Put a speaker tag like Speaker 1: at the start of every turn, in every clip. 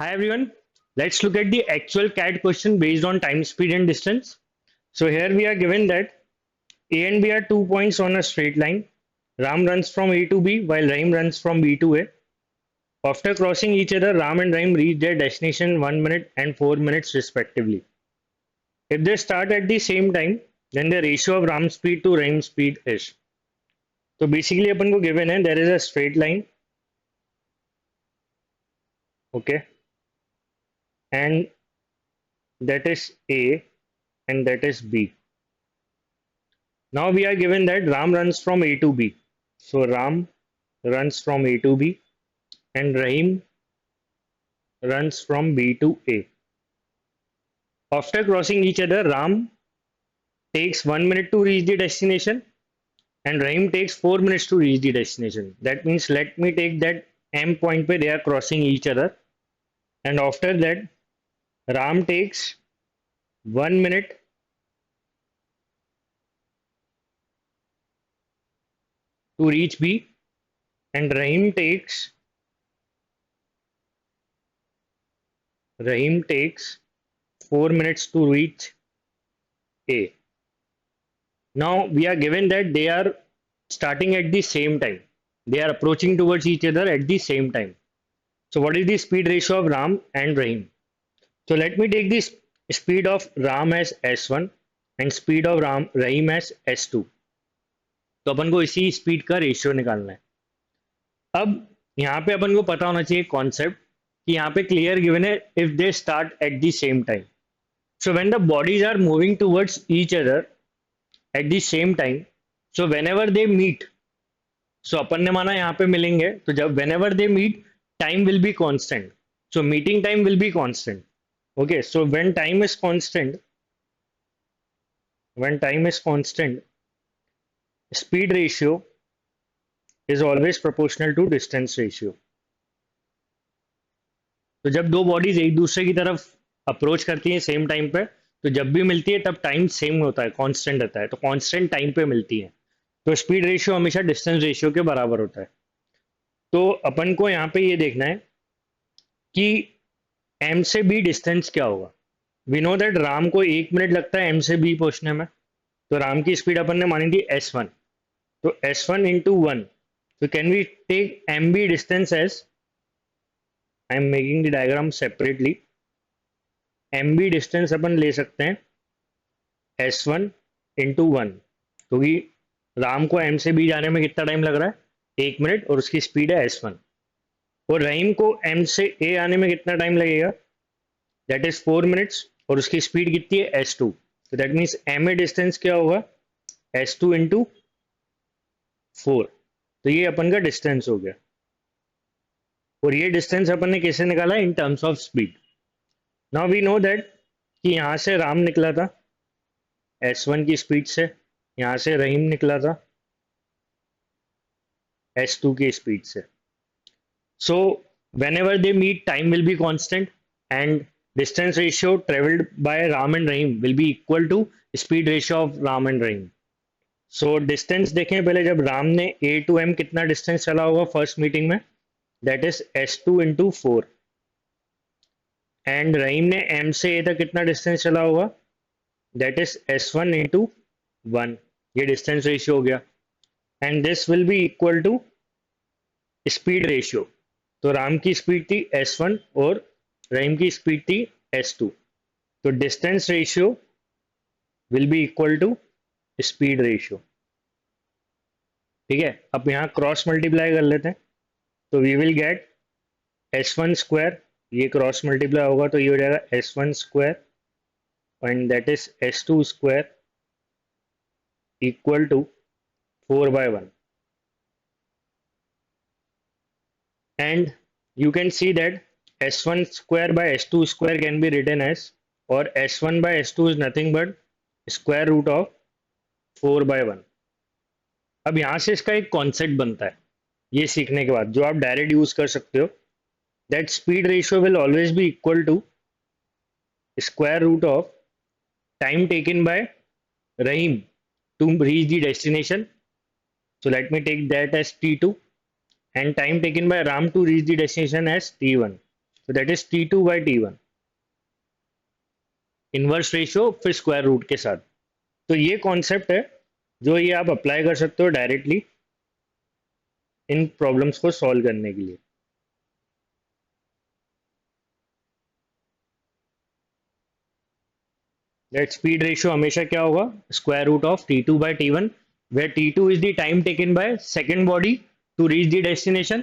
Speaker 1: Hi everyone, let's look at the actual CAT question based on time, speed and distance. So here we are given that A and B are 2 points on a straight line. Ram runs from A to B while Rahim runs from B to A. After crossing each other, Ram and Rahim reach their destination 1 minute and 4 minutes respectively. If they start at the same time, then the ratio of Ram's speed to Rahim's speed is. So basically अपन को given है there is a straight line, okay, and that is A and that is B. Now we are given that Ram runs from A to B. So Ram runs from A to B and Rahim runs from B to A. After crossing each other, Ram takes 1 minute to reach the destination and Rahim takes 4 minutes to reach the destination. That means let me take that M point where they are crossing each other, and after that Ram takes 1 minute to reach B and Rahim takes 4 minutes to reach A. Now we are given that they are starting at the same time. They are approaching towards each other at the same time. So what is the speed ratio of Ram and Rahim? So let me take this speed of Ram as S1 and speed of Rahim as S2. तो अपन को इसी speed का ratio निकालना है. अब यहाँ पे अपन को पता होना चाहिए कॉन्सेप्ट कि यहाँ पे क्लियर गिवन है if they start at the same time. So when the bodies are moving towards each other at the same time, so whenever they meet, so अपन ने माना यहाँ पे मिलेंगे, तो जब whenever they meet time will be constant. So meeting time will be constant. Okay, so when time is constant, speed ratio is always proportional to distance ratio. तो जब दो बॉडीज एक दूसरे की तरफ अप्रोच करती हैं सेम टाइम पे, तो जब भी मिलती है तब टाइम सेम होता है, कांस्टेंट रहता है, तो कांस्टेंट टाइम पे मिलती है. तो स्पीड रेशियो हमेशा डिस्टेंस रेशियो के बराबर होता है. तो अपन को यहाँ पे ये देखना है कि एम से बी डिस्टेंस क्या होगा. वी नो दैट राम को 1 मिनट लगता है एम से बी पहुंचने में, तो राम की स्पीड अपन ने मानी थी S1. तो S1 इंटू 1, तो can we take M B distance as, I am making the diagram separately, M B distance अपन ले सकते हैं S1 इंटू 1, क्योंकि राम को एम से बी जाने में कितना टाइम लग रहा है, 1 मिनट, और उसकी स्पीड है S1. और रहीम को एम से ए आने में कितना टाइम लगेगा, दैट इज 4 मिनट्स, और उसकी स्पीड कितनी है S2. तो that means M A distance क्या होगा, S2 इंटू 4. तो ये अपन का डिस्टेंस हो गया, और ये डिस्टेंस अपन ने कैसे निकाला, in terms of speed. Now we know that कि यहाँ से राम निकला था S1 की स्पीड से, यहाँ से रहीम निकला था S2 की स्पीड से. So whenever they meet, time will be constant and distance ratio traveled by Ram and Rahim will be equal to speed ratio of Ram and Rahim. So distance देखें पहले, जब राम ने A to M कितना distance चला होगा first meeting में, that is S2 into 4, and Rahim ने M से A तक कितना डिस्टेंस चला होगा, दैट इज S1 इंटू 1. ये डिस्टेंस रेशियो हो गया, and this will be equal to speed ratio. तो राम की स्पीड थी S1 और रहीम की स्पीड थी S2. तो distance ratio will be equal to speed ratio. ठीक है, अब यहाँ क्रॉस मल्टीप्लाई कर लेते हैं, तो we will get S1 square, ये क्रॉस मल्टीप्लाई होगा तो ये हो जाएगा S1 square and that is S2 square equal to 4/1. And you can see that S1 square by S2 square can be written as, or S1 by S2 is nothing but square root of 4/1. अब यहां से इसका एक concept बनता है ये सीखने के बाद, जो आप डायरेक्ट यूज कर सकते हो, that speed ratio will always be equal to square root of time taken by Rahim to reach the destination. So let me take that as T2, and time taken by Ram to reach the destination as T1. तो that is T2/T1, inverse ratio फिर square root के साथ। तो ये concept है जो ये आप अप्लाई कर सकते हो डायरेक्टली इन प्रॉब्लम्स को सॉल्व करने के लिए। दैट स्पीड रेशियो हमेशा क्या होगा, square root of T2/T1, where T2 is the time taken by second body to reach the destination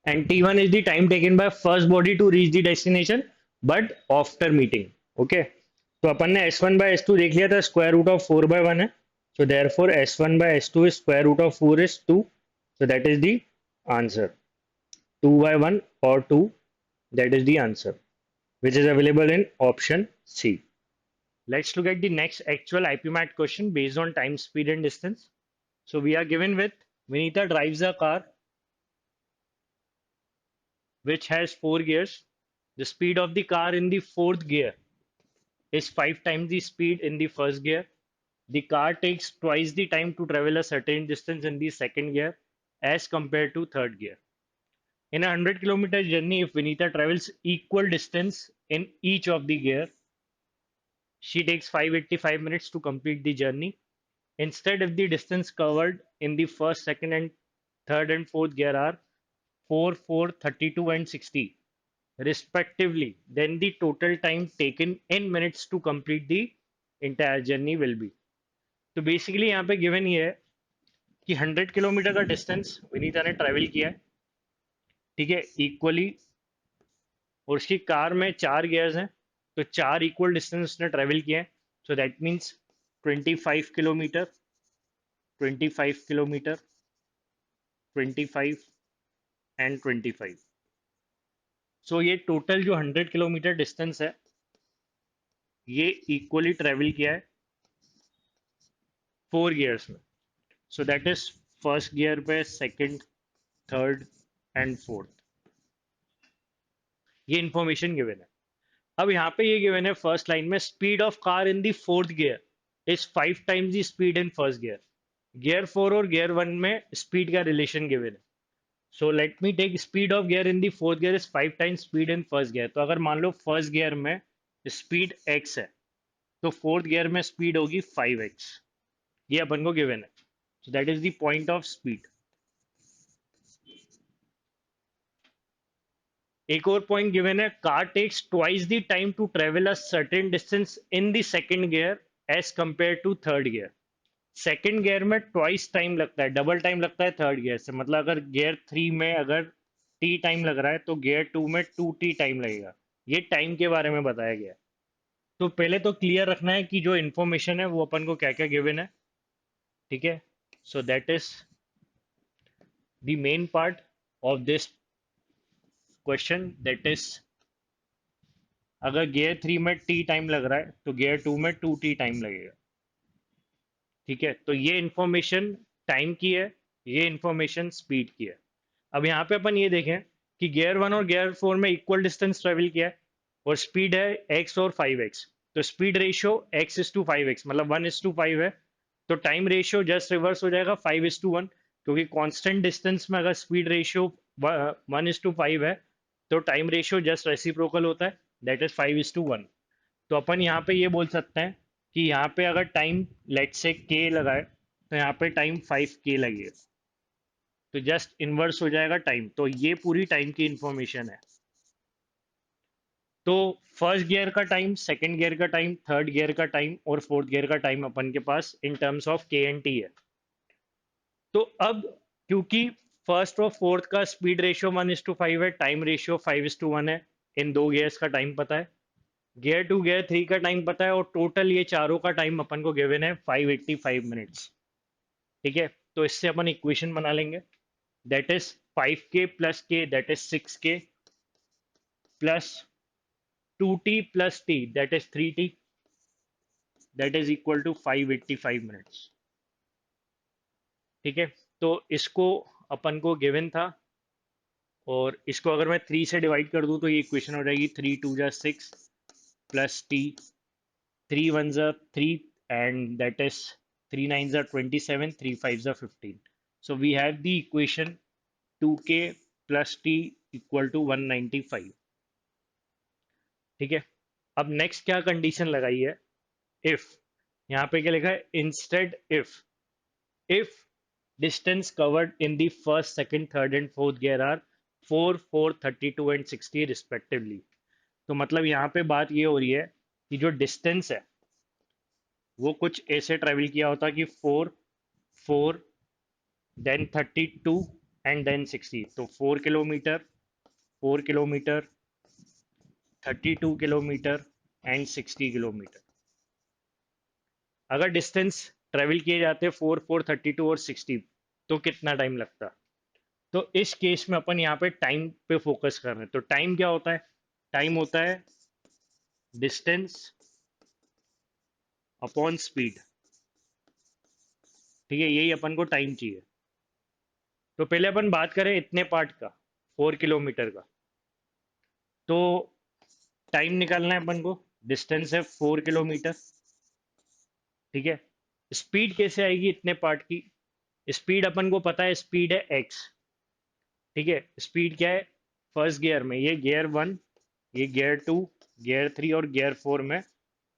Speaker 1: and T1 is the time taken by first body to reach the destination but after meeting। Okay, तो अपन ने S1/S2 देख लिया था, square root of 4/1 है, so therefore S1/S2 is square root of 4 is 2, so that is the answer, 2/1 or 2, that is the answer which is available in option C। Let's look at the next actual IPMAT question based on time, speed, and distance. So we are given with Vinita drives a car which has 4 gears. The speed of the car in the fourth gear is 5 times the speed in the first gear. The car takes twice the time to travel a certain distance in the second gear as compared to third gear. In a 100-kilometer journey, if Vinita travels equal distance in each of the gear, she takes 585 minutes to complete the journey. Instead, if the distance covered in the first, second, and third and fourth gear are 4, 4, 32, and 60, respectively, then the total time taken in minutes to complete the entire journey will be। तो basically यहाँ पे given ये है कि 100 kilometre का distance Vinita ने travel किया है, ठीक है, इक्वली, और उसकी कार में 4 गियर्स हैं, तो 4 इक्वल डिस्टेंस उसने ट्रेवल किया है। So that means 25 kilometre, 25 kilometre, 25 and 25। सो ये टोटल जो 100 किलोमीटर डिस्टेंस है ये इक्वली ट्रेवल किया है 4 गियर्स में। सो दैट इज फर्स्ट गियर पे, सेकंड, थर्ड एंड फोर्थ, ये इंफॉर्मेशन गिवन है। अब यहाँ पे ये गिवन है फर्स्ट लाइन में, speed of car in the fourth gear is 5 times the speed in first gear. Gear 4 और गियर 1 में स्पीड का रिलेशन गिवन है। So let me take speed of gear in the fourth gear is 5 times speed in first gear. तो अगर मान लो first gear में speed x है तो फोर्थ गियर में स्पीड होगी 5x, ये अपन को गिवन है। So that is the point of speed. एक और पॉइंट गिवन है, car takes twice the time to travel a certain distance in the second gear as compare to third gear. Second gear में twice time लगता है, double time लगता है third gear से। मतलब अगर गियर 3 में अगर टी टाइम लग रहा है तो गियर 2 में 2t टाइम लगेगा। ये टाइम के बारे में बताया गया है। तो पहले तो क्लियर रखना है कि जो इन्फॉर्मेशन है वो अपन को क्या क्या गिवन है, ठीक है। So that is the main part of this question, that is अगर गियर 3 में टी टाइम लग रहा है तो गियर 2 में 2t टाइम लगेगा, ठीक है। तो ये इंफॉर्मेशन टाइम की है, ये इंफॉर्मेशन स्पीड की है। अब यहाँ पे अपन ये देखें कि गियर 1 और गियर 4 में इक्वल डिस्टेंस ट्रेवल किया है और स्पीड है x और 5x। तो स्पीड रेशियो x:5x, मतलब 1:5 है। तो टाइम रेशियो जस्ट रिवर्स हो जाएगा 5:1, क्योंकि कांस्टेंट डिस्टेंस में अगर स्पीड रेशियो 1:5 है तो टाइम रेशियो जस्ट रेसिप्रोकल होता है, दैट इज 5:1। तो अपन यहाँ पे ये बोल सकते हैं कि यहाँ पे अगर टाइम लेट से k लगाए तो यहाँ पे टाइम 5k लगेगा, तो जस्ट इनवर्स हो जाएगा टाइम। तो ये पूरी टाइम की इंफॉर्मेशन है। तो फर्स्ट गियर का टाइम, सेकंड गियर का टाइम, थर्ड गियर का टाइम और फोर्थ गियर का टाइम अपन के पास इन टर्म्स ऑफ के एंड टी है। तो अब क्योंकि फर्स्ट और फोर्थ का स्पीड रेशियो 1:5 है, टाइम रेशियो 5:1 है, इन दो गियर्स का टाइम पता है, गियर 2 गियर 3 का टाइम पता है, और टोटल ये चारों का टाइम अपन को गिवन है 585 मिनट्स, ठीक है। तो इससे अपन इक्वेशन बना लेंगे, that is 5k plus k that is 6k plus 2t plus t that is 3t, that is equal to 585 minutes, ठीक है। तो इसको अपन को गिवन था, और इसको अगर मैं 3 से डिवाइड कर दूं तो ये इक्वेशन हो जाएगी 3 2 6 plus t, 3 1 3 and that is 3 9 27, 3 5 15। So we have the equation 2k plus t equal to 195। ठीक है। अब नेक्स्ट क्या कंडीशन लगाई है, इफ, यहाँ पे क्या लिखा है, instead if distance covered in the first second third and fourth gear are 4, 4, 32 and 60 respectively. तो मतलब यहाँ पे बात ये हो रही है कि जो डिस्टेंस है वो कुछ ऐसे ट्रेवल किया होता कि 4, 4, देन 32 एंड देन 60। तो 4 kilometre, 4 kilometre, 32 kilometre and 60 kilometre. अगर डिस्टेंस ट्रेवल किए जाते 4, 4, 32 और 60, तो कितना टाइम लगता। तो इस केस में अपन यहाँ पे टाइम पे फोकस कर रहे हैं। तो टाइम क्या होता है, टाइम होता है डिस्टेंस अपॉन स्पीड। ठीक है, यही अपन को टाइम चाहिए। तो पहले अपन बात करें इतने पार्ट का, 4 किलोमीटर का। तो टाइम निकालना है अपन को, डिस्टेंस है 4 किलोमीटर। ठीक है, स्पीड कैसे आएगी इतने पार्ट की, स्पीड अपन को पता है, स्पीड है एक्स। ठीक है, स्पीड क्या है, फर्स्ट गियर में ये गियर वन, ये गियर टू, गियर थ्री और गियर फोर में,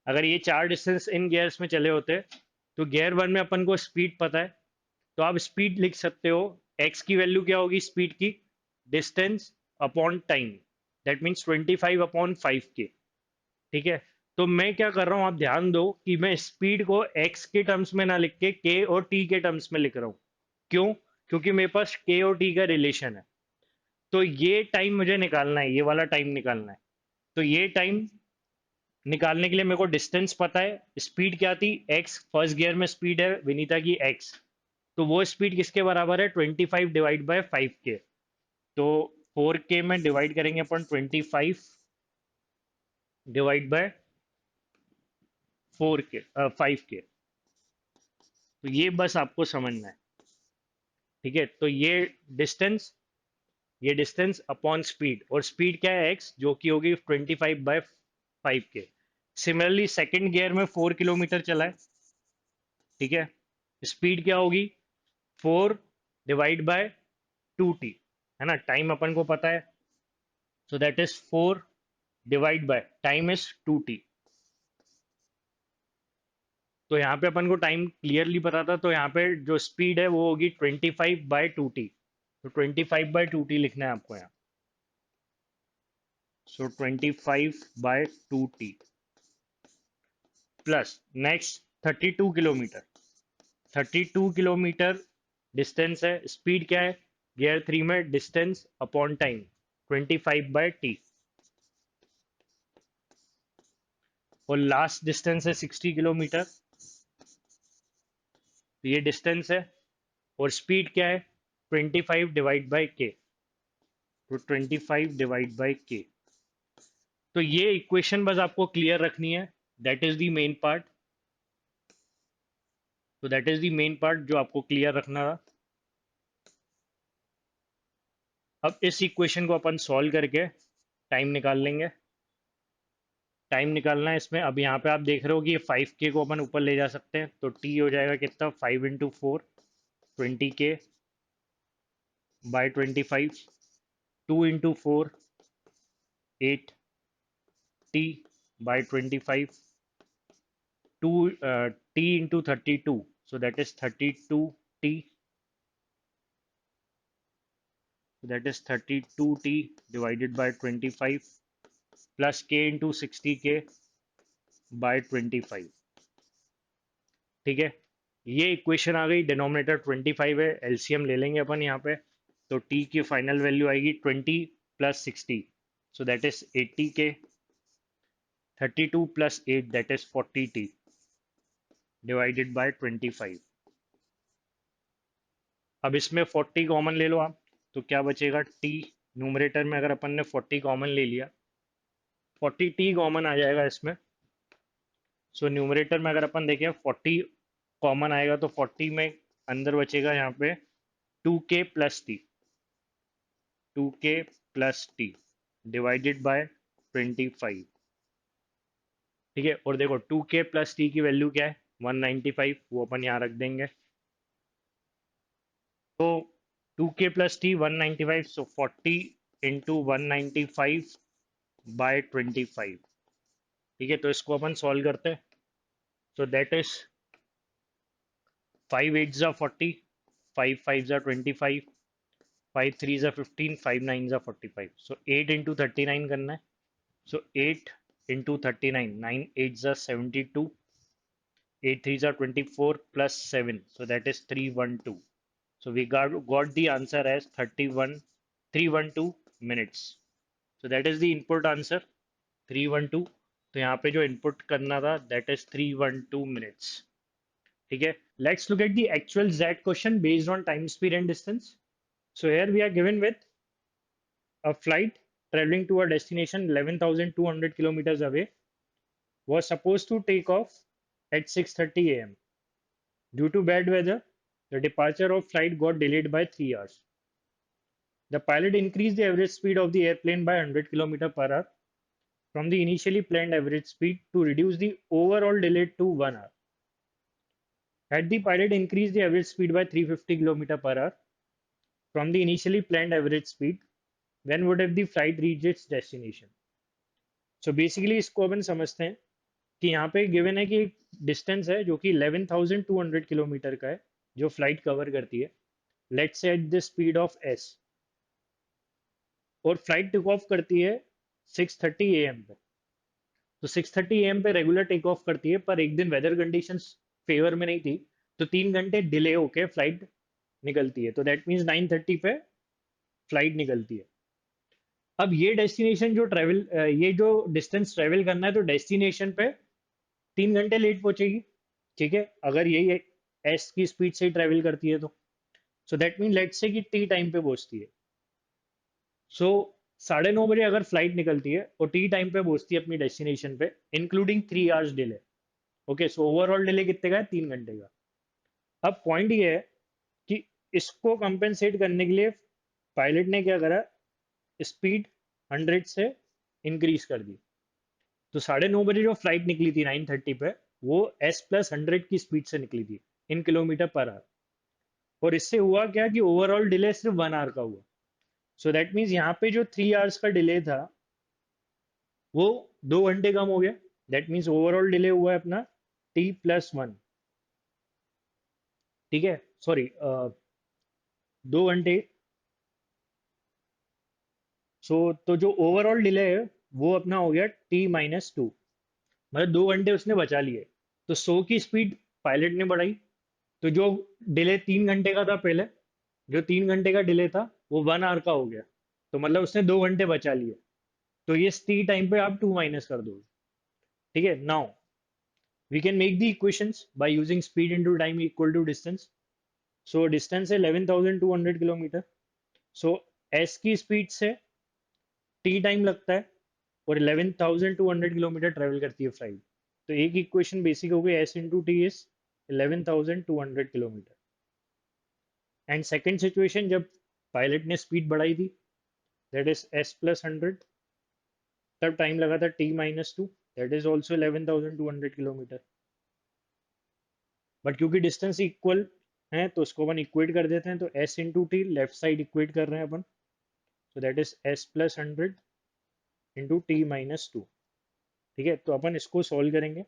Speaker 1: अगर ये चार डिस्टेंस इन गियर्स में चले होते, तो गियर वन में अपन को स्पीड पता है, तो आप स्पीड लिख सकते हो। एक्स की वैल्यू क्या होगी स्पीड की, distance upon time, that means 25/5 के। ठीक है, तो मैं क्या कर रहा हूँ, आप ध्यान दो कि मैं स्पीड को एक्स के टर्म्स में ना लिख के और टी के टर्म्स में लिख रहा हूँ। क्यों, क्योंकि मेरे पास के और टी का रिलेशन है। तो ये टाइम मुझे निकालना है, ये वाला टाइम निकालना है। तो ये टाइम निकालने के लिए मेरे को डिस्टेंस पता है, स्पीड क्या थी, एक्स, फर्स्ट गियर में स्पीड है विनीता की एक्स, तो वो स्पीड किसके बराबर है, 25/5 के। तो 4 के में डिवाइड करेंगे अपन 25/4 के 5 के। तो ये बस आपको समझना है। ठीक है, तो ये डिस्टेंस अपॉन स्पीड, और स्पीड क्या है एक्स, जो कि होगी 25/5 के। सिमिलरली सेकंड गियर में 4 किलोमीटर चला है। ठीक है, स्पीड क्या होगी, 4/2t, है ना, टाइम अपन को पता है, so that is 4 divide by time is 2t। तो यहाँ पे अपन को टाइम क्लियरली पता था, तो यहाँ पे जो स्पीड है वो होगी 25/2t। तो 25/2t लिखना है आपको यहाँ। सो 25/2t plus next 32 kilometre. 32 kilometre distance है, स्पीड क्या है गियर थ्री में, डिस्टेंस अपॉन टाइम 25/t। और लास्ट डिस्टेंस है 60 किलोमीटर, तो ये डिस्टेंस है, और स्पीड क्या है 25/के। तो 25/के। तो ये इक्वेशन बस आपको क्लियर रखनी है, that is the main part. तो that is the main part जो आपको क्लियर रखना था। अब इस इक्वेशन को अपन सॉल्व करके टाइम निकाल लेंगे। टाइम निकालना है इसमें, अब यहाँ पे आप देख रहे हो कि ये 5 के को अपन ऊपर ले जा सकते हैं, तो टी हो जाएगा कितना, 5 × 4, 20k/25, 2 × 4, 8t/25, 2t × 32, so that is 32t, so that is 32t divided by 25 plus k into 60k/25। ठीक है, ये इक्वेशन आ गई, डिनोमिनेटर 25 है, एलसीएम ले लेंगे अपन यहाँ पे। तो t की फाइनल वैल्यू आएगी 20 + 60, सो that is 80k, 32 + 8 that is 40t divided by 25। अब इसमें 40 कॉमन ले लो आप, तो क्या बचेगा t, न्यूमरेटर में अगर अपन ने 40 कॉमन ले लिया, 40t कॉमन आ जाएगा इसमें। सो न्यूमरेटर में अगर अपन देखें 40 कॉमन आएगा, तो 40 में अंदर बचेगा यहाँ पे 2k + t, 2k + t divided by 25। ठीक है, और देखो 2k + t की वैल्यू क्या है, 195, वो अपन यहाँ रख देंगे। तो 2k + t 195, सो 40 × 195/25, ठीक है, तो इसको अपन सॉल्व करते हैं। सो दैट इज 5 8 जा 40, 5 5 जा 25, 5 3 जा 15, 5 9 जा 45। सो 8 इंटू 39 करना है। सो 8 इंटू 39, 9 8 जा 72, 8 3 जा 24 plus 7, so that is 312. So we got the answer as 312 minutes. So that is the input answer, 312। तो यहाँ पे जो इनपुट करना था that is 312 minutes। ठीक है, let's look at the actual Z question based on time, speed and distance. So here we are given with a flight traveling to a destination 11,200 kilometers away was supposed to take off at 6:30 a.m. Due to bad weather, the departure of flight got delayed by 3 hours. The pilot increased the average speed of the airplane by 100 km per hour from the initially planned average speed to reduce the overall delay to 1 hour. Had the pilot increased the average speed by 350 km per hour from the initially planned average speed, when would have the flight reached its destination? So basically इसको अपन समझते हैं कि यहाँ पे given है कि एक distance है जो कि 11,200 किलोमीटर का है जो फ्लाइट कवर करती है, let's say at the speed of S, और फ्लाइट टेक ऑफ करती है 6:30 AM पे। तो 6:30 AM पे रेगुलर टेक ऑफ करती है, पर एक दिन वेदर कंडीशंस फेवर में नहीं थी, तो 3 घंटे डिले होके फ्लाइट निकलती है, तो दैट मीन्स 9:30 पे फ्लाइट निकलती है। अब ये डेस्टिनेशन जो ट्रेवल ये जो डिस्टेंस ट्रेवल करना है, तो डेस्टिनेशन पे 3 घंटे लेट पहुंचेगी। ठीक है, अगर यही एस की स्पीड से ट्रेवल करती है तो so that mean let's say कि टी टाइम पे पहुंचती है। सो 9:30 बजे अगर फ्लाइट निकलती है और टी टाइम पे पहुंचती है अपनी डेस्टिनेशन पे, including 3 hours delay. Okay, so overall delay कितने का है? 3 घंटे का। अब पॉइंट ये है कि इसको कंपेंसेट करने के लिए पायलट ने क्या करा, स्पीड 100 से इंक्रीज कर दी। तो 9:30 बजे जो फ्लाइट निकली थी 9:30 पे, वो S+100 की स्पीड से निकली थी इन किलोमीटर पर आवर। और इससे हुआ क्या कि ओवरऑल डिले सिर्फ 1 आवर का हुआ। सो दैट मीन्स यहाँ पे जो 3 आवर्स का डिले था वो 2 घंटे कम हो गया। दैट मीन्स ओवरऑल डिले हुआ है अपना T+1। ठीक है, सॉरी 2 घंटे। तो जो ओवरऑल डिले है वो अपना हो गया T-2, मतलब 2 घंटे उसने बचा लिए। तो 100 की स्पीड पायलट ने बढ़ाई, तो जो डिले 3 घंटे का था पहले, जो 3 घंटे का डिले था वो 1 आवर का हो गया, तो मतलब उसने 2 घंटे बचा लिए। तो ये टी टाइम पे आप 2 माइनस कर दो। ठीक है, now we can make the equations by using speed into time equal to distance. So distance है 11,200 किलोमीटर। सो एस की स्पीड से टी टाइम लगता है, और 11,200 किलोमीटर ट्रेवल करती है फ्लाइट। तो एक इक्वेशन बेसिक हो गई, S into T is 11,200 kilometre. And second situation जब पायलट ने स्पीड बढ़ाई थी, दैट इज S+100, तब टाइम लगा था T-2, that is also 11,200 kilometre. But क्योंकि डिस्टेंस इक्वल है तो उसको अपन इक्वेट कर देते हैं, तो S into T left side equate कर रहे हैं अपन, so that is S+100 into T-2। ठीक है, तो अपन इसको सॉल्व करेंगे।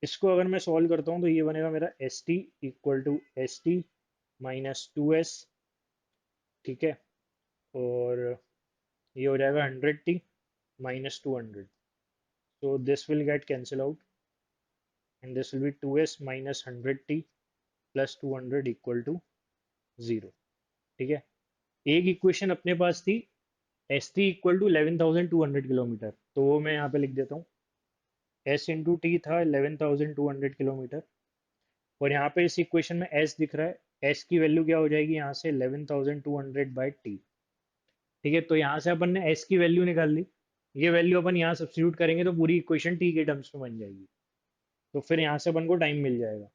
Speaker 1: इसको अगर मैं सॉल्व करता हूँ तो ये बनेगा मेरा ST=ST-2S। ठीक है, और ये हो जाएगा 100T-200। So this will get cancel out and this will be 2S minus 100T plus 200 equal to 0। ठीक है, एक इक्वेशन अपने पास थी ST=11,200 किलोमीटर, तो वो मैं यहाँ पे लिख देता हूँ। S इंटू टी था 11,200 किलोमीटर, और यहाँ पे इस इक्वेशन में S दिख रहा है। S की वैल्यू क्या हो जाएगी यहाँ से? 11,200 बाई टी। ठीक है, तो यहाँ से अपन ने S की वैल्यू निकाल ली। ये वैल्यू अपन यहाँ सब्स्टिट्यूट करेंगे तो पूरी इक्वेशन टी के टर्म्स में बन जाएगी। तो फिर यहाँ से अपन को टाइम मिल जाएगा।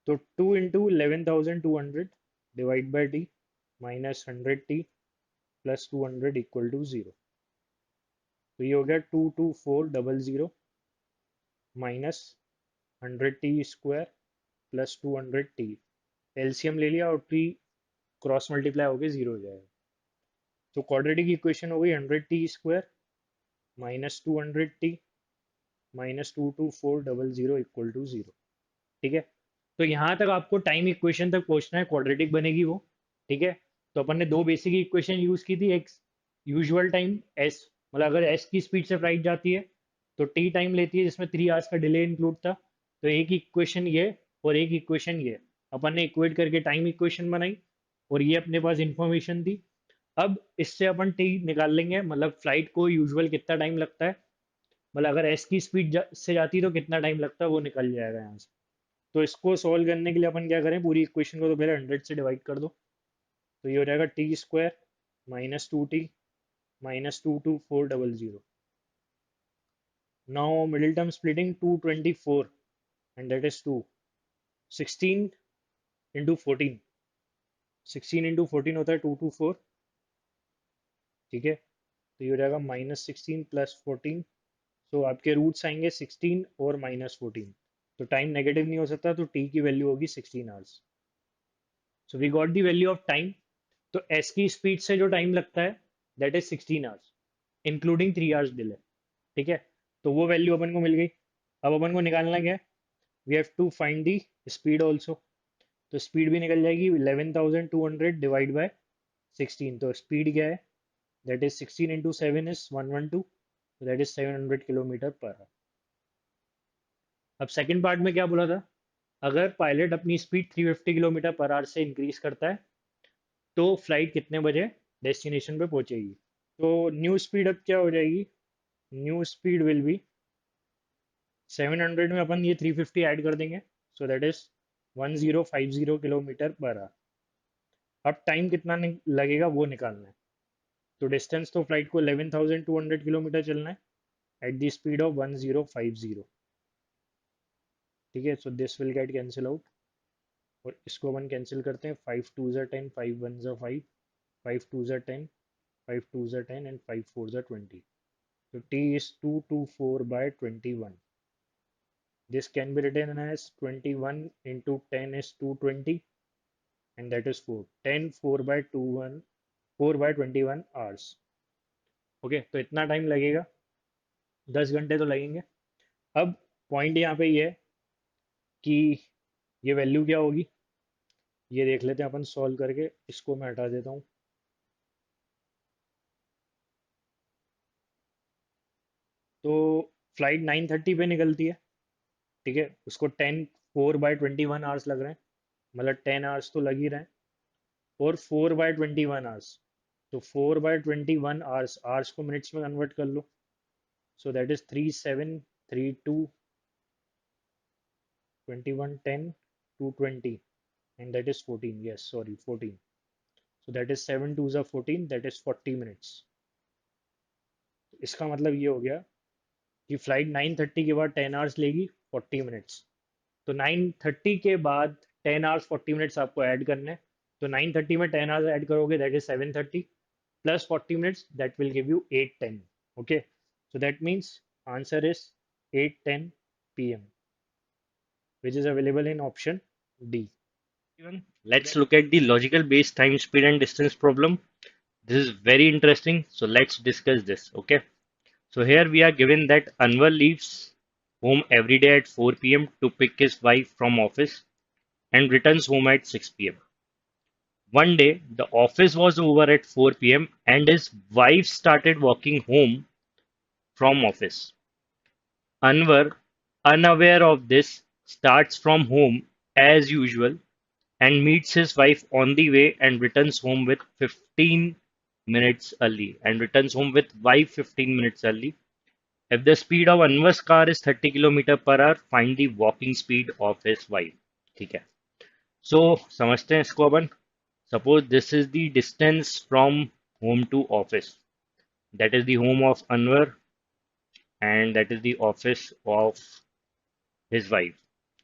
Speaker 1: तो 2 × 11,200 divide by T minus 100T plus 200 equal to 0। तो ये हो गया 22400 minus 100T square plus 200T LCM ले लिया और टी क्रॉस मल्टीप्लाई होके 0 हो जाएगा। तो क्वाड्रेटिक इक्वेशन हो गई 100t² minus 200t minus 22400 equal to 0। ठीक है, तो यहाँ तक आपको टाइम इक्वेशन तक पहुँचना है, क्वाड्रेटिक बनेगी वो। ठीक है, तो अपन ने दो बेसिक इक्वेशन यूज की थी, एक यूजुअल टाइम एस, मतलब अगर एस की स्पीड से फ्लाइट जाती है तो टी टाइम लेती है जिसमें 3 आवर्स का डिले इंक्लूड था। तो एक इक्वेशन ये और एक इक्वेशन ये अपन ने इक्वेट करके टाइम इक्वेशन बनाई, और ये अपने पास इंफॉर्मेशन थी। अब इससे अपन टी निकाल लेंगे, मतलब फ्लाइट को यूजुअल कितना टाइम लगता है, मतलब अगर एस की स्पीड से जाती है तो कितना टाइम लगता है वो निकल जाएगा यहाँ से। तो इसको सॉल्व करने के लिए अपन क्या करें, पूरी इक्वेशन को तो पहले 100 से डिवाइड कर दो। तो ये हो जाएगा t² minus 2t minus 22400। Now middle term splitting 224 and that is 2 16 into 14, 16 into 14 होता है 224। ठीक है, तो ये हो जाएगा -16 प्लस 14। तो आपके रूट्स आएंगे 16 और -14, तो टाइम नेगेटिव नहीं हो सकता, तो टी की वैल्यू होगी 16 hours. So we got the value of time. तो एस की स्पीड से जो टाइम लगता है that is 16 hours including 3 hours delay. ठीक है, तो वो वैल्यू अपन को मिल गई। अब अपन को निकालना क्या है, we have to find the speed also. तो स्पीड भी निकल जाएगी 11,200 डिवाइड बाय 16। तो स्पीड क्या है, that is 16 into 7 is 112, that is 700 kilometre per our. अब सेकंड पार्ट में क्या बोला था, अगर पायलट अपनी स्पीड 350 किलोमीटर पर आवर से इंक्रीज करता है तो फ्लाइट कितने बजे डेस्टिनेशन पे पहुंचेगी। तो न्यू स्पीड अब क्या हो जाएगी, न्यू स्पीड विल बी 700 में अपन ये 350 ऐड कर देंगे, सो that is 1050 kilometre per our. अब टाइम कितना लगेगा वो निकालना है। तो डिस्टेंस तो फ्लाइट को 11,200 किलोमीटर चलना है एट द स्पीड ऑफ 1050। ठीक है, so this will get cancel out, और इसको अपन कैंसिल करते हैं। 5 2 ज़ा 10, 5 1 ज़ा 5, 5 2 ज़ा 10, 5 2 ज़ा 10 एंड 5 4 ज़ा 20। So t is 224 by 21. This can be written as 21 into 10 is 220, and that is 4. 10 4 by 21, 4 by 21 hours. Okay, तो इतना टाइम लगेगा, 10 घंटे तो लगेंगे। अब पॉइंट यहाँ पे ये है कि ये वैल्यू क्या होगी, ये देख लेते हैं अपन सॉल्व करके। इसको मैं हटा देता हूँ। तो फ्लाइट 9:30 पे निकलती है। ठीक है, उसको 10 4 बाय 21 आवर्स लग रहे हैं, मतलब 10 आवर्स तो लग ही रहे हैं। और 4/21 आवर्स, तो 4/21 आवर्स, आवर्स को मिनट्स में कन्वर्ट कर लो। So that is 3732 21 10 220, and that is 14, yes sorry 14। So that is 7 2 ज़ा 14, दैट इज 40 मिनट्स। इसका मतलब ये हो गया कि फ्लाइट 9:30 के बाद 10 आवर्स लेगी 40 मिनट्स। तो 9:30 के बाद 10 आवर्स 40 मिनट्स आपको ऐड करने हैं। तो 9:30 में 10 आवर्स ऐड करोगे that is 7:30 plus 40 minutes, that will give you 8:10. Okay, so that means answer is 8:10 p.m., which is available in option D. Let's look at the logical based time, speed and distance problem. This is very interesting, so let's discuss this. Okay, so here we are given that Anwar leaves home every day at 4 p.m. to pick his wife from office and returns home at 6 p.m. One day, the office was over at 4 p.m. and his wife started walking home from office. Anwar, unaware of this, starts from home as usual and meets his wife on the way and returns home with 15 minutes early and returns home with wife 15 minutes early. If the speed of Anwar's car is 30 km per hour, find the walking speed of his wife. ठीक है, so समझते हैं इसको अपन। Suppose this is the distance from home to office. That is the home of Anwar and that is the office of his wife.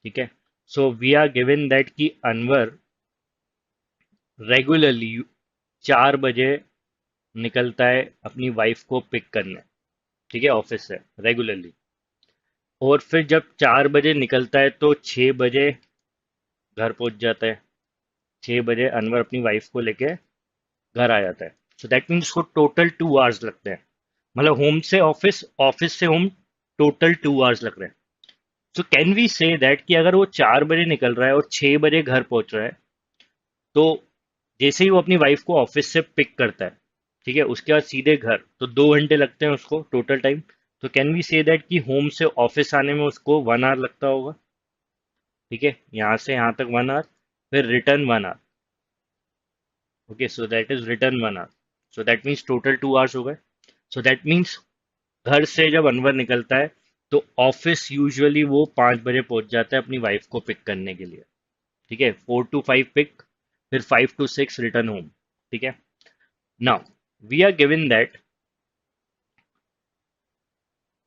Speaker 1: ठीक है, so we are given that कि Anwar regularly 4 बजे निकलता है अपनी वाइफ को पिक करने। ठीक है, ऑफिस से रेगुलरली, और फिर जब 4 बजे निकलता है तो 6 बजे घर पहुंच जाता है। 6 बजे अनवर अपनी वाइफ को लेके घर आ जाता है। सो दैट मीन्स उसको टोटल 2 आवर्स लगते हैं, मतलब होम से ऑफिस, ऑफिस से होम, टोटल 2 आवर्स लग रहे हैं। So can we say that कि अगर वो 4 बजे निकल रहा है और 6 बजे घर पहुंच रहा है, तो जैसे ही वो अपनी वाइफ को ऑफिस से पिक करता है, ठीक है, उसके बाद सीधे घर, तो 2 घंटे लगते हैं उसको टोटल टाइम। तो कैन वी से दैट कि होम से ऑफिस आने में उसको 1 आवर लगता होगा, ठीक है, यहाँ से यहाँ तक 1 आवर, फिर return 1 hour. Okay, so that is return 1 hour. So that means total 2 hours हो गए। सो दैट मीन्स घर से जब अनवर निकलता है तो ऑफिस यूजुअली वो 5 बजे पहुंच जाता है अपनी वाइफ को पिक करने के लिए, ठीक है, 4 to 5 पिक, फिर 5 to 6 रिटर्न होम, ठीक है। Now we are given that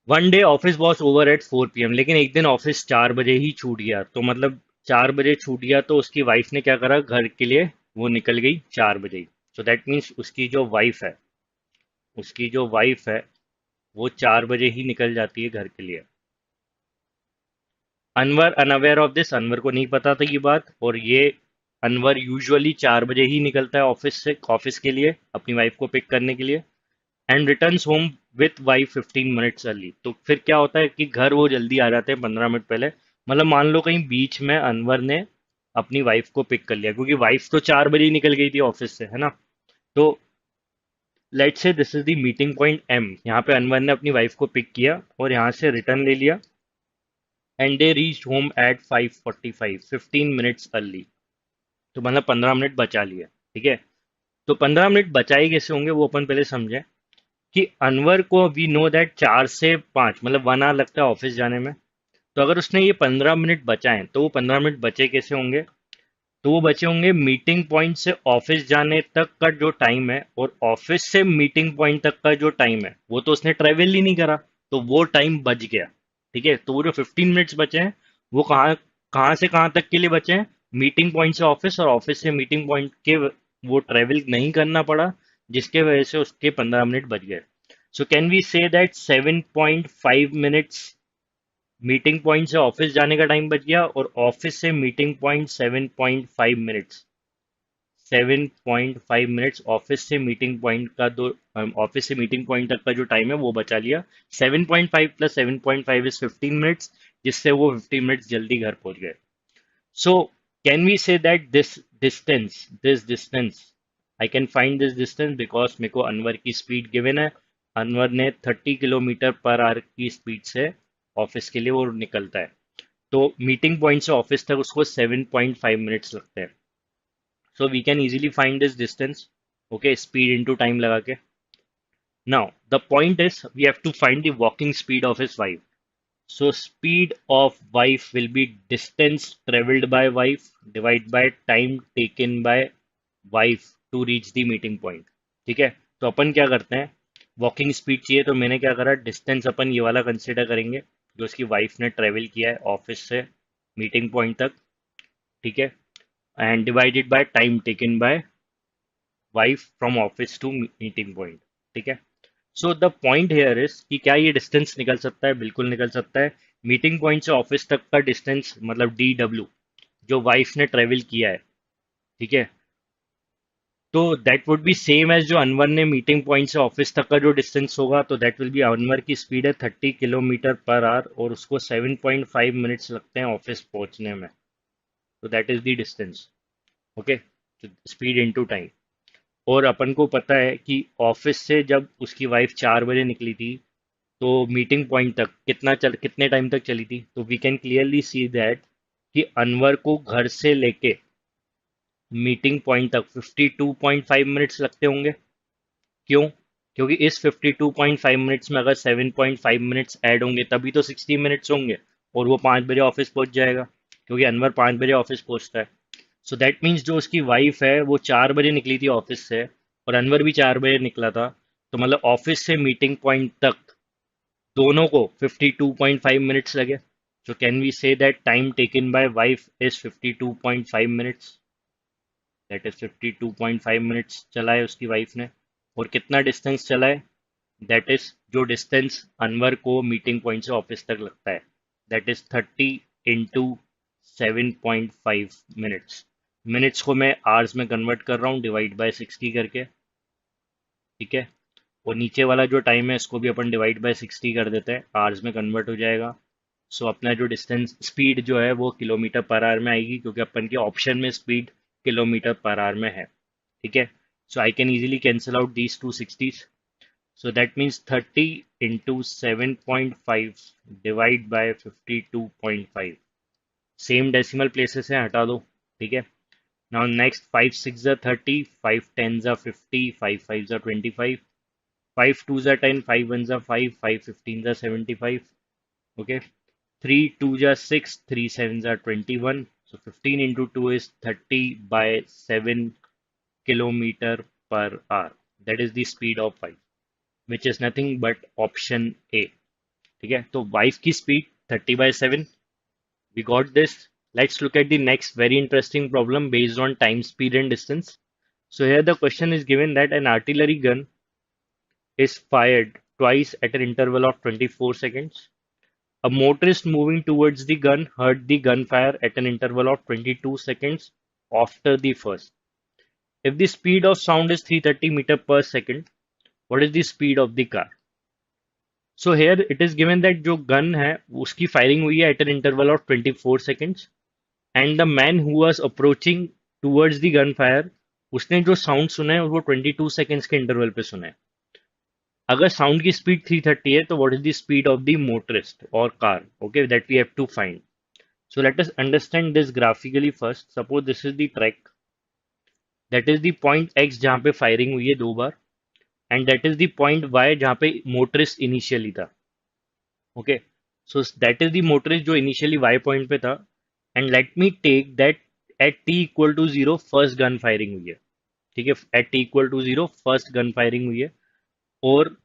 Speaker 1: one day office was over at 4 PM, लेकिन एक दिन ऑफिस 4 बजे ही छूट गया, तो मतलब 4 बजे छूट गया तो उसकी वाइफ ने क्या करा, घर के लिए वो निकल गई 4 बजे ही। सो दैट मीन्स उसकी जो वाइफ है वो 4 बजे ही निकल जाती है घर के लिए। Anwar unaware of this, Anwar को नहीं पता था ये बात, और ये अनवर यूजुअली 4 बजे ही निकलता है ऑफिस के लिए अपनी वाइफ को पिक करने के लिए, and returns home with wife 15 minutes early. तो फिर क्या होता है कि घर वो जल्दी आ जाते हैं 15 मिनट पहले, मतलब मान लो कहीं बीच में अनवर ने अपनी वाइफ को पिक कर लिया, क्योंकि वाइफ तो 4 बजे ही निकल गई थी ऑफिस से, है ना। तो let's say this is the meeting point M, यहाँ पे अनवर ने अपनी वाइफ को पिक किया और यहाँ से रिटर्न ले लिया, and they reach home at 5:45, 15 minutes early. तो मतलब 15 मिनट बचा लिया, ठीक है। तो 15 मिनट बचाए कैसे होंगे वो अपन पहले समझें, कि अनवर को वी नो दैट 4 से 5 मतलब 1 आवर लगता है ऑफिस जाने में। तो अगर उसने ये 15 मिनट बचाए तो वो 15 मिनट बचे कैसे होंगे, तो वो बचे होंगे मीटिंग पॉइंट से ऑफिस जाने तक का जो टाइम है, और ऑफिस से मीटिंग पॉइंट तक का जो टाइम है वो तो उसने ट्रेवल ही नहीं करा, तो वो टाइम बच गया, ठीक है। तो वो जो 15 मिनट्स बचे हैं वो कहाँ कहाँ से कहाँ तक के लिए बचे हैं, मीटिंग पॉइंट से ऑफिस, और ऑफिस से मीटिंग पॉइंट के वो ट्रेवल नहीं करना पड़ा, जिसके वजह से उसके 15 मिनट बच गए। So can we say that 7.5 minutes meeting point से ऑफिस जाने का टाइम बच गया, और ऑफिस से meeting point 7.5 minutes, 7.5 minutes office से मीटिंग पॉइंट का, दो ऑफिस से मीटिंग पॉइंट तक का जो टाइम है वो बचा लिया। 7.5 प्लस 7.5 इज 15 मिनट्स, जिससे वो 15 मिनट्स जल्दी घर पहुंच गए। So can we say that this distance I can find this distance because मेरे को अनवर की स्पीड गिवन है। अनवर ने 30 किलोमीटर पर आवर की स्पीड से ऑफिस के लिए वो निकलता है, तो मीटिंग पॉइंट से ऑफिस तक उसको 7.5 मिनट्स लगते हैं। So we can easily find this distance. Okay, speed into time लगा के. Now the point is we have to find the walking speed of his wife. So speed of wife will be distance traveled by wife divided by time taken by wife to reach the meeting point. ठीक है, तो अपन क्या करते हैं, walking speed चाहिए तो मैंने क्या करा, डिस्टेंस अपन ये वाला कंसिडर करेंगे जो उसकी वाइफ ने ट्रेवल किया है ऑफिस से मीटिंग पॉइंट तक, ठीक है, and divided by time taken by wife from office to meeting point, ठीक है। So the point here is कि क्या ये डिस्टेंस निकल सकता है, बिल्कुल निकल सकता है। मीटिंग पॉइंट से ऑफिस तक का डिस्टेंस मतलब DW जो वाइफ ने ट्रेवल किया है, ठीक है, तो that would be same as जो अनवर ने मीटिंग पॉइंट से ऑफिस तक का जो डिस्टेंस होगा, तो दैट विल बी, अनवर की स्पीड है 30 किलोमीटर पर आवर और उसको 7.5 मिनट्स लगते हैं ऑफिस पहुंचने में, तो that is the distance. Okay, speed into time. और अपन को पता है कि ऑफिस से जब उसकी वाइफ 4 बजे निकली थी तो मीटिंग पॉइंट तक कितने टाइम तक चली थी, तो we can clearly see that कि अनवर को घर से लेके मीटिंग पॉइंट तक 52.5 मिनट्स लगते होंगे। क्यों? क्योंकि इस 52.5 मिनट्स में अगर 7.5 मिनट्स ऐड होंगे तभी तो 60 मिनट्स होंगे, और वो 5 बजे ऑफिस पहुंच जाएगा, क्योंकि अनवर 5 बजे ऑफिस पहुंचता है। सो दैट मीन्स जो उसकी वाइफ है वो 4 बजे निकली थी ऑफिस से, और अनवर भी 4 बजे निकला था, तो मतलब ऑफिस से मीटिंग पॉइंट तक दोनों को 52.5 मिनट्स लगे। So can we say that time taken by wife is 52.5 minutes, that is 52.5 minutes चला है उसकी वाइफ ने। और कितना डिस्टेंस चला है, दैट इज जो डिस्टेंस अनवर को मीटिंग पॉइंट से ऑफिस तक लगता है, that is 30 into 7.5 minutes. Minutes को मैं आवर्स में कन्वर्ट कर रहा हूँ डिवाइड बाय 60 करके, ठीक है। और नीचे वाला जो टाइम है इसको भी अपन डिवाइड बाय 60 कर देते हैं, आवर्स में कन्वर्ट हो जाएगा। सो अपना जो डिस्टेंस स्पीड जो है वो किलोमीटर पर आवर में आएगी, क्योंकि अपन के ऑप्शन में स्पीड किलोमीटर पर आवर में है, ठीक है। So I can easily cancel out these two 60s। So that means 30 into 7.5 divide by 52.5. Same decimal places हैं, हटा दो, ठीक है। Now next 5 6 are 30, 5 10 are 50, 5 5 are 25, 5 2 are 10, 5 1 are 5, 5 15 are 75, okay। 3 2 are 6, 3 7 are 21, so 15 into 2 is 30 by 7 kilometer per hour, that is the speed of 5, which is nothing but option A, ठीक है। तो wife की speed 30/7, we got this। Let's look at the next very interesting problem based on time, speed and distance। So here the question is given that an artillery gun is fired twice at an interval of 24 seconds. A motorist moving towards the gun heard the gunfire at an interval of 22 seconds after the first. If the speed of sound is 330 meter per second, what is the speed of the car? So here it is given that जो gun है उसकी firing हुई है at an interval of 24 seconds, and the man who was approaching towards the gunfire, उसने जो sound सुना है वो 22 seconds के इंटरवल पे सुना है। अगर साउंड की स्पीड 330 है तो what is the speed of the motorist और car, okay, that we have to find. So let us understand this graphically first। Suppose this is the track, that is the point X जहाँ पे firing हुई है 2 बार, and that is the point Y जहाँ पे motorist initially था, okay. So that is the motorist जो initially Y point पे था, and let me take that at T equal to 0 first gun firing हुई है, ठीक है। At T equal to 0 first gun firing हुई है, और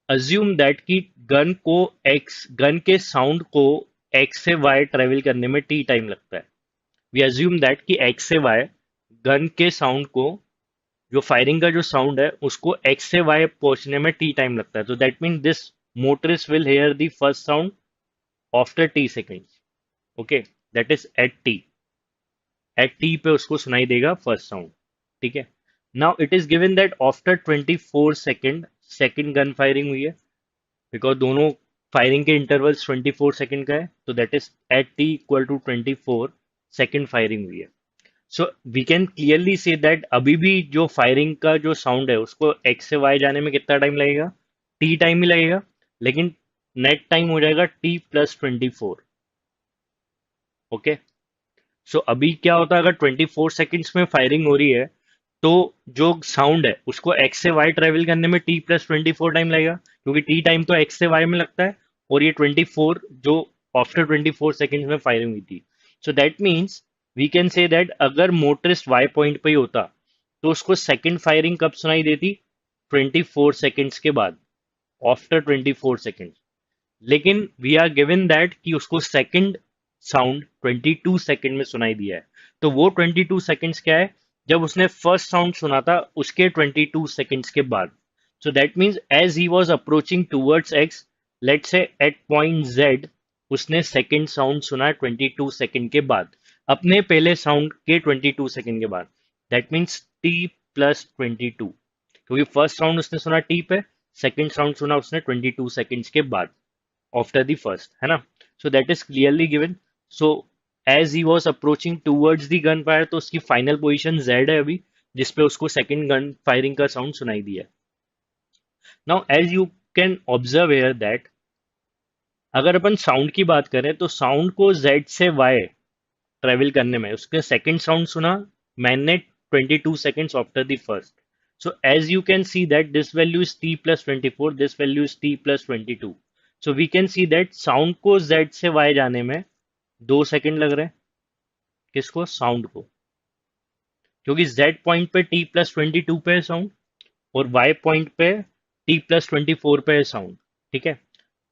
Speaker 1: अज्यूम दैट कि गन के साउंड को X से Y ट्रेवल करने में T टाइम लगता है। वी अज्यूम दैट कि X से Y गन के साउंड को, जो फायरिंग का जो साउंड है उसको X से Y पहुंचने में T टाइम लगता है। तो that mean this motorist will here the first sound after T seconds, okay, that is at T पे उसको सुनाई देगा फर्स्ट साउंड, ठीक है। Now it is given that after 24 second second gun firing हुई है, बिकॉज दोनों फायरिंग के इंटरवल्स 24 सेकेंड का है, तो that is at T equal to 24 second firing हुई है। So we can clearly say that अभी भी जो फायरिंग का जो साउंड है उसको एक्स से वाई जाने में कितना टाइम लगेगा, टी टाइम ही लगेगा, लेकिन नेट टाइम हो जाएगा टी प्लस 24, ओके। सो अभी क्या होता है, अगर 24 सेकेंड्स में फायरिंग हो रही है तो जो साउंड है उसको एक्स से वाई ट्रेवल करने में टी प्लस 24 टाइम लगेगा, क्योंकि टी टाइम तो एक्स से वाई में लगता है, और ये 24 जो आफ्टर 24 सेकेंड्स में फायरिंग हुई थी। So that means we can say that अगर मोटरिस्ट वाई पॉइंट पे ही होता तो उसको सेकेंड फायरिंग कब सुनाई देती, 24 सेकेंड्स के बाद, आफ्टर 24 सेकेंड्स। लेकिन वी आर गिवन दैट कि उसको सेकंड साउंड 22 सेकंड में सुनाई दिया है, तो वो 22 सेकंड्स क्या है, जब उसने फर्स्ट साउंड सुना था उसके 22 सेकंड्स के बाद। So that means as he was approaching towards X, let say at point Z उसने सेकंड साउंड सुना 22 सेकंड के बाद, अपने पहले साउंड के 22 सेकंड के बाद। दैट मीन्स टी प्लस 22, क्योंकि फर्स्ट साउंड उसने सुना टी पे, सेकंड साउंड सुना उसने 22 सेकंड्स के बाद आफ्टर द फर्स्ट, है ना। So that is clearly given. So as he was approaching towards the gun fire, तो उसकी फाइनल पोजिशन जेड है अभी, जिसपे उसको सेकंड गन फायरिंग का साउंड सुनाई दिया। Now as you can observe here that अगर अपन साउंड की बात करें तो साउंड को जेड से वाई ट्रेवल करने में उसके सेकंड साउंड सुना मैंने 22 seconds after the first। So as you can see that this value is t plus 24, this value is t plus 22। So we can see that sound को z से y जाने में 2 second लग रहे हैं, किसको, साउंड को, क्योंकि z पॉइंट पे t प्लस 22 पे है साउंड, और y पॉइंट पे t प्लस 24 पे है साउंड, ठीक है।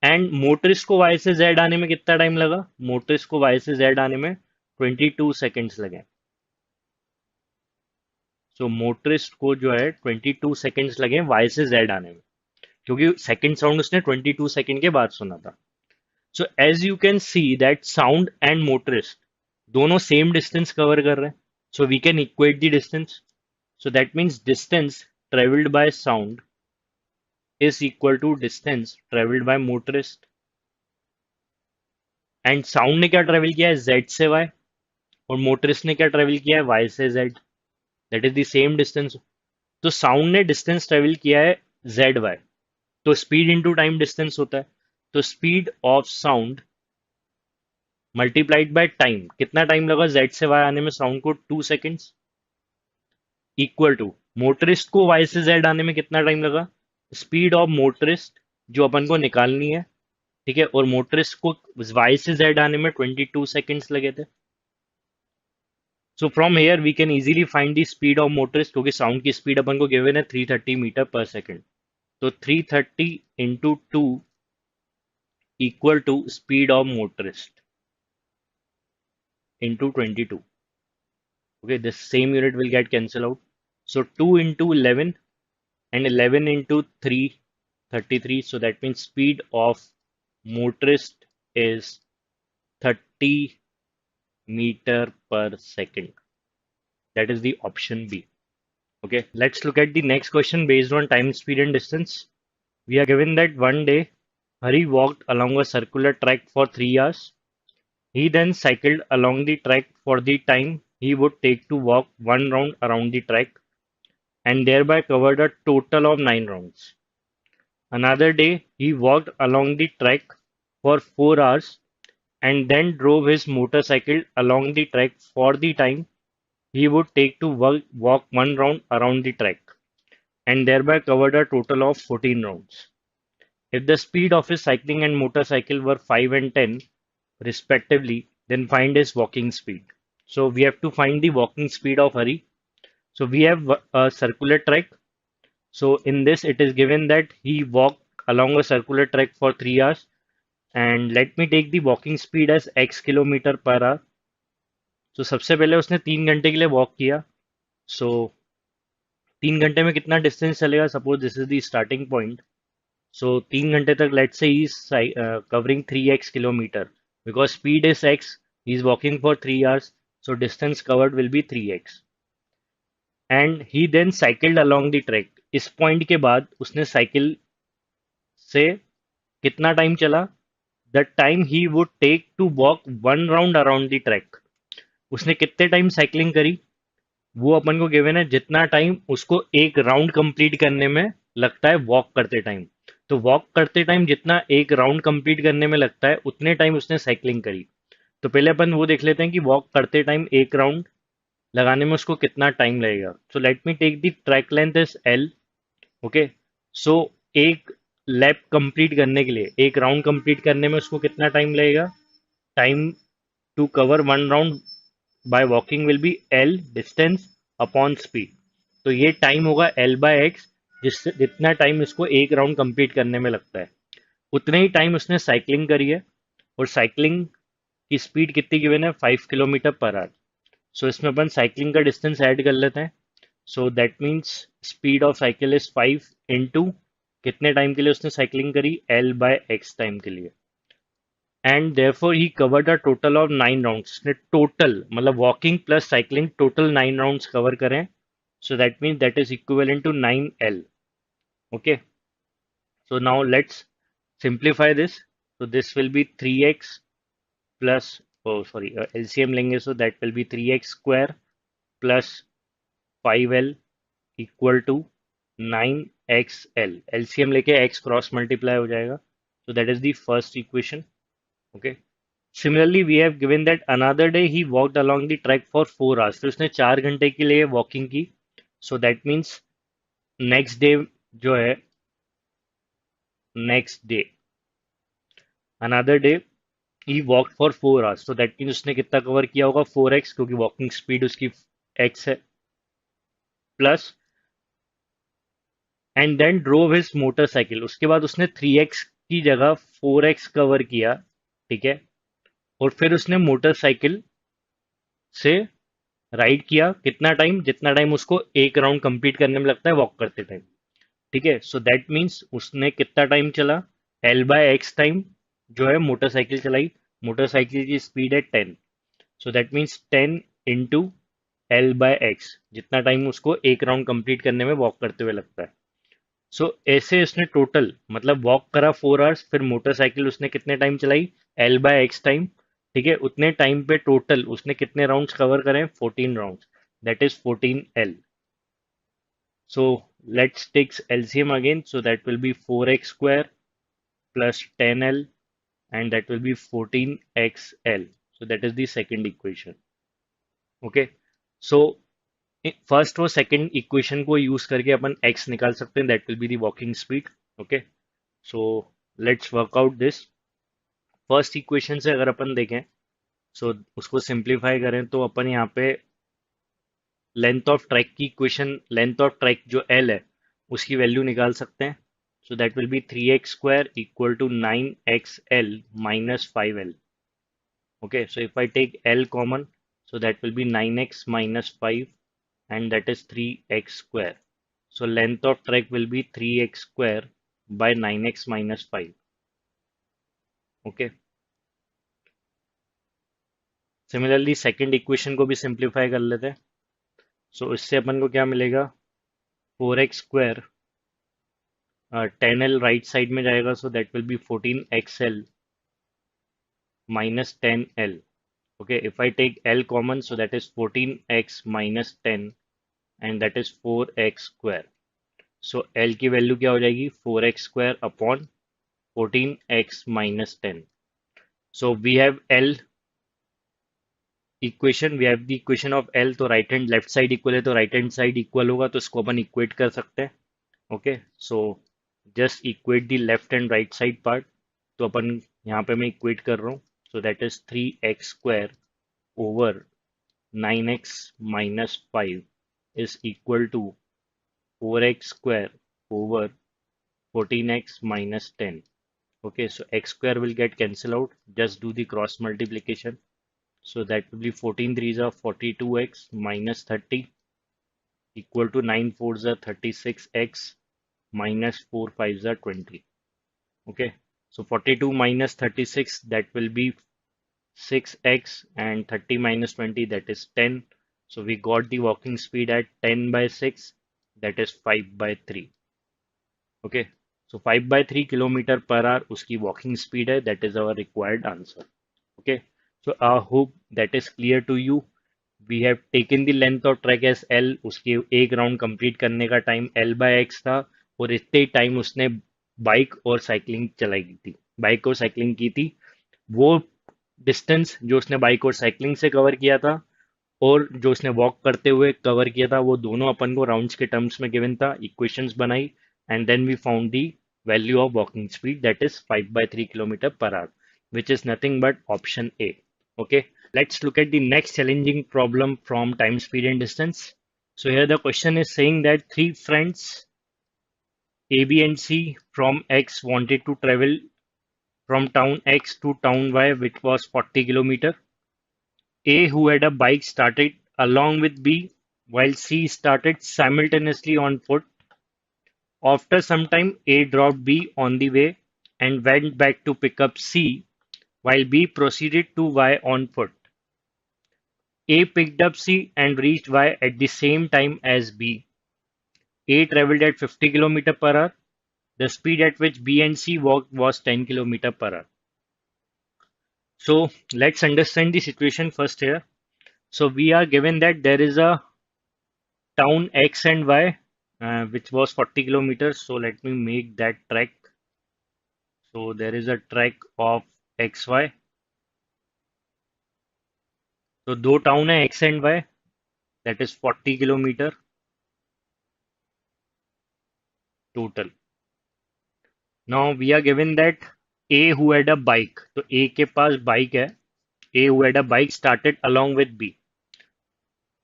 Speaker 1: एंड मोटरिस्ट को y से z आने में कितना टाइम लगा, मोटरिस्ट को y से z आने में 22 सेकेंड्स लगे। सो मोटरिस्ट को जो है 22 सेकेंड्स लगे वाई से जेड आने में, क्योंकि सेकेंड साउंड उसने 22 सेकेंड के बाद सुना था। So as you can see that sound and motorist दोनों सेम डिस्टेंस कवर कर रहे हैं, so we can equate the distance. So that means distance travelled by sound is equal to distance traveled by motorist. And sound ने क्या travel किया है z से y, और मोटरिस्ट ने क्या ट्रेवल किया है y से z. That is the same distance. तो साउंड ने डिस्टेंस ट्रेवल किया है z y, तो स्पीड इनटू टाइम डिस्टेंस होता है. तो speed of sound multiplied by time, कितना टाइम लगा z से y आने में साउंड को, 2 सेकेंड्स, इक्वल टू मोटरिस्ट को y से z आने में कितना टाइम लगा, स्पीड ऑफ मोटरिस्ट जो अपन को निकालनी है, ठीक है, और मोटरिस्ट को y से z आने में 22 सेकेंड्स लगे थे. So from here we can easily find the speed of motorist, क्योंकि साउंड की स्पीड अपन को गिवन है 330 मीटर पर सेकेंड. तो 330 into 2 equal to speed of motorist into 22. Okay, this same unit will get cancelled out. So 2 into 11 and 11 into 3, 33. So that means speed of motorist is 30 meter per second. That is the option B. Okay, let's look at the next question based on time, speed and distance. We are given that one day Hari walked along a circular track for 3 hours. He then cycled along the track for the time he would take to walk one round around the track, and thereby covered a total of 9 rounds. Another day, he walked along the track for 4 hours and then drove his motorcycle along the track for the time he would take to walk one round around the track, and thereby covered a total of 14 rounds. If the speed of his cycling and motorcycle were 5 and 10, respectively, then find his walking speed. So we have to find the walking speed of Hari. So we have a circular track. So in this, it is given that he walked along a circular track for 3 hours. And let me take the walking speed as x kilometre per our. तो सबसे पहले उसने 3 घंटे के लिए walk किया. सो 3 घंटे में कितना डिस्टेंस चलेगा, suppose this is the starting point. So 3 घंटे तक let's say he is covering 3x kilometre. Because speed is x, he is walking for 3 hours, so distance covered will be 3x. And he then cycled along the track. इस point के बाद उसने cycle से कितना time चला, the time he would take to walk one round around the track. उसने कितने time cycling करी, वो अपन को गिवन है जितना टाइम उसको एक राउंड कंप्लीट करने में लगता है वॉक करते टाइम. तो वॉक करते टाइम जितना एक राउंड कंप्लीट करने में लगता है उतने टाइम उसने साइकिलिंग करी. तो पहले अपन वो देख लेते हैं कि वॉक करते टाइम एक राउंड लगाने में उसको कितना टाइम लगेगा. So let me take the track length is L. Okay, so एक लैप कंप्लीट करने के लिए, एक राउंड कंप्लीट करने में उसको कितना टाइम लगेगा, time to cover one round by walking will be L distance upon speed. तो ये टाइम होगा एल बाय एक्स, जिससे जितना टाइम इसको एक राउंड कंप्लीट करने में लगता है उतने ही टाइम उसने साइकिलिंग करी है. और साइकिलिंग की स्पीड कितनी गिवन है, 5 किलोमीटर पर आवर. सो इसमें अपन साइकिलिंग का डिस्टेंस ऐड कर लेते हैं. So that means speed of cycle is 5 into कितने टाइम के लिए उसने साइकिलिंग करी, एल बाय एक्स टाइम के लिए. And therefore he covered a total of 9 rounds. उसने टोटल मतलब walking plus cycling total 9 rounds cover करें. So that means that is equivalent to 9L. Okay. So now let's simplify this. So this will be 3x plus, oh sorry, LCM लेंगे, so that will be 3x square plus 5L equal to 9XL. LCM लेके x cross multiply हो जाएगा. So that is the first equation. Okay. Similarly, we have given that another day he walked along the track for 4 hours. तो उसने 4 घंटे के लिए walking की. So that means next day जो है, next day another day he walk for 4 hours. तो that mean उसने कितना कवर किया होगा, 4x, क्योंकि वॉकिंग स्पीड उसकी x है, plus and then drove his motorcycle. उसके बाद उसने 3x की जगह 4x कवर किया, ठीक है, और फिर उसने मोटरसाइकिल से राइड किया कितना टाइम, जितना टाइम उसको एक राउंड कंप्लीट करने में लगता है वॉक करते टाइम. ठीक है, सो दैट मीन्स उसने कितना टाइम चला, एल बाय एक्स टाइम जो है मोटरसाइकिल चलाई. मोटरसाइकिल की स्पीड है 10. सो that means 10 into L by x, जितना टाइम उसको एक राउंड कंप्लीट करने में वॉक करते हुए लगता है। सो ऐसे उसने टोटल मतलब वॉक करा 4 आवर्स, फिर मोटरसाइकिल उसने कितने टाइम चलाई, एल बाय एक्स टाइम, ठीक है। उतने टाइम पे टोटल उसने कितने राउंड्स कवर करे, 14 rounds, that is 14 L। So let's takes LCM again, so that will be 4x² plus 10L, and that will be 14XL. So that is the second equation. Okay. So first और second equation को use करके अपन x निकाल सकते हैं, that will be the walking speed. Okay, so let's work out this. First equation से अगर अपन देखें, सो उसको सिंप्लीफाई करें तो अपन यहाँ पे लेंथ ऑफ ट्रैक की इक्वेशन, लेंथ ऑफ ट्रैक जो L है उसकी वैल्यू निकाल सकते हैं। So that will be 3x² equal to 9XL minus 5L। Okay, so if I take L common, so that will be 9x minus 5, and that is 3x square. So length of track will be 3x square by 9x minus 5. Okay. Similarly, second equation को भी simplify कर लेते हैं। So इससे अपन को क्या मिलेगा, 4x square 10L right side में जाएगा, so that will be 14XL minus 10L. Okay, if I take L common, so that is 14x minus 10, and that is 4x square. So L की value क्या हो जाएगी, 4x² upon 14x minus 10। So we have L equation, we have the equation of L। तो right hand left side equal है, तो right hand side equal होगा, तो इसको अपन इक्वेट कर सकते हैं। Okay, so just equate the left and right side part. तो अपन यहाँ पे मैं इक्वेट कर रहा हूँ, सो that is 3x² over 9x minus 5 is equal to 4x² over 14x minus 10. Okay, so x square will get cancelled out. Just do the cross multiplication. So that will be 14 threes are 42x minus 30 equal to 9 fours are 36x minus 4 fives are 20. Okay, so 42 minus 36, that will be 6x, and 30 minus 20, that is 10. So we got the walking speed at 10 by 6, that is 5 by 3. Okay, so 5 by 3 kilometer per hour उसकी walking speed है, that is our required answer. Okay, so I hope that is clear to you. We have taken the length of track as L, उसके एक round complete करने का time L by X था, और इतने time उसने bike और cycling चलाई थी, बाइक और साइकिलिंग की थी। वो डिस्टेंस जो उसने बाइक और साइकिलिंग से कवर किया था और जो उसने वॉक करते हुए कवर किया था, वो दोनों अपन को राउंड्स के टर्म्स में गिवन था, इक्वेशंस बनाई, and then we found the value of walking speed, that is 5 by 3 kilometre per hour, which is nothing but option A. Okay, let's look at the next challenging problem from time, speed and distance. So here the question is saying that three friends A, B and C from X wanted to travel from town X to town Y, which was 40 kilometer. A, who had a bike, started along with B, while C started simultaneously on foot. After some time, A dropped B on the way and went back to pick up C, while B proceeded to Y on foot. A picked up C and reached Y at the same time as B. A traveled at 50 km per hour. The speed at which B and C walked was 10 km per hour. So let's understand the situation first here. So we are given that there is a town X and Y, which was 40 kilometers. So let me make that track. So there is a track of XY. तो दो town है X and Y, that is 40 kilometre total. Now we are given that A who had a bike, तो A के पास bike है, A who had a bike started along with B,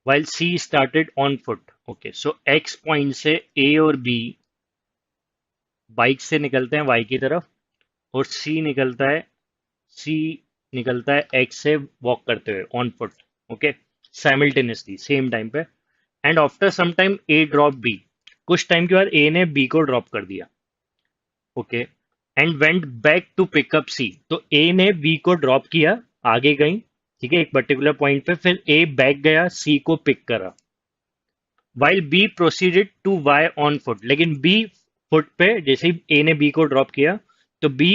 Speaker 1: while C started on foot. Okay, so X point से A और B bike से निकलते हैं Y की तरफ, और C निकलता है X से वॉक करते हुए on foot, okay, simultaneously same time पे। And after some time A drop B, कुछ टाइम के बाद A ने B को ड्रॉप कर दिया, okay, and went back to pick up C, तो A ने B को ड्रॉप किया, आगे गई, ठीक है, एक पर्टिकुलर पॉइंट पे, फिर ए बैक गया, सी को पिक करा, while B proceeded to Y on foot, लेकिन बी फुट पे जैसे ही ए ने बी को ड्रॉप किया तो बी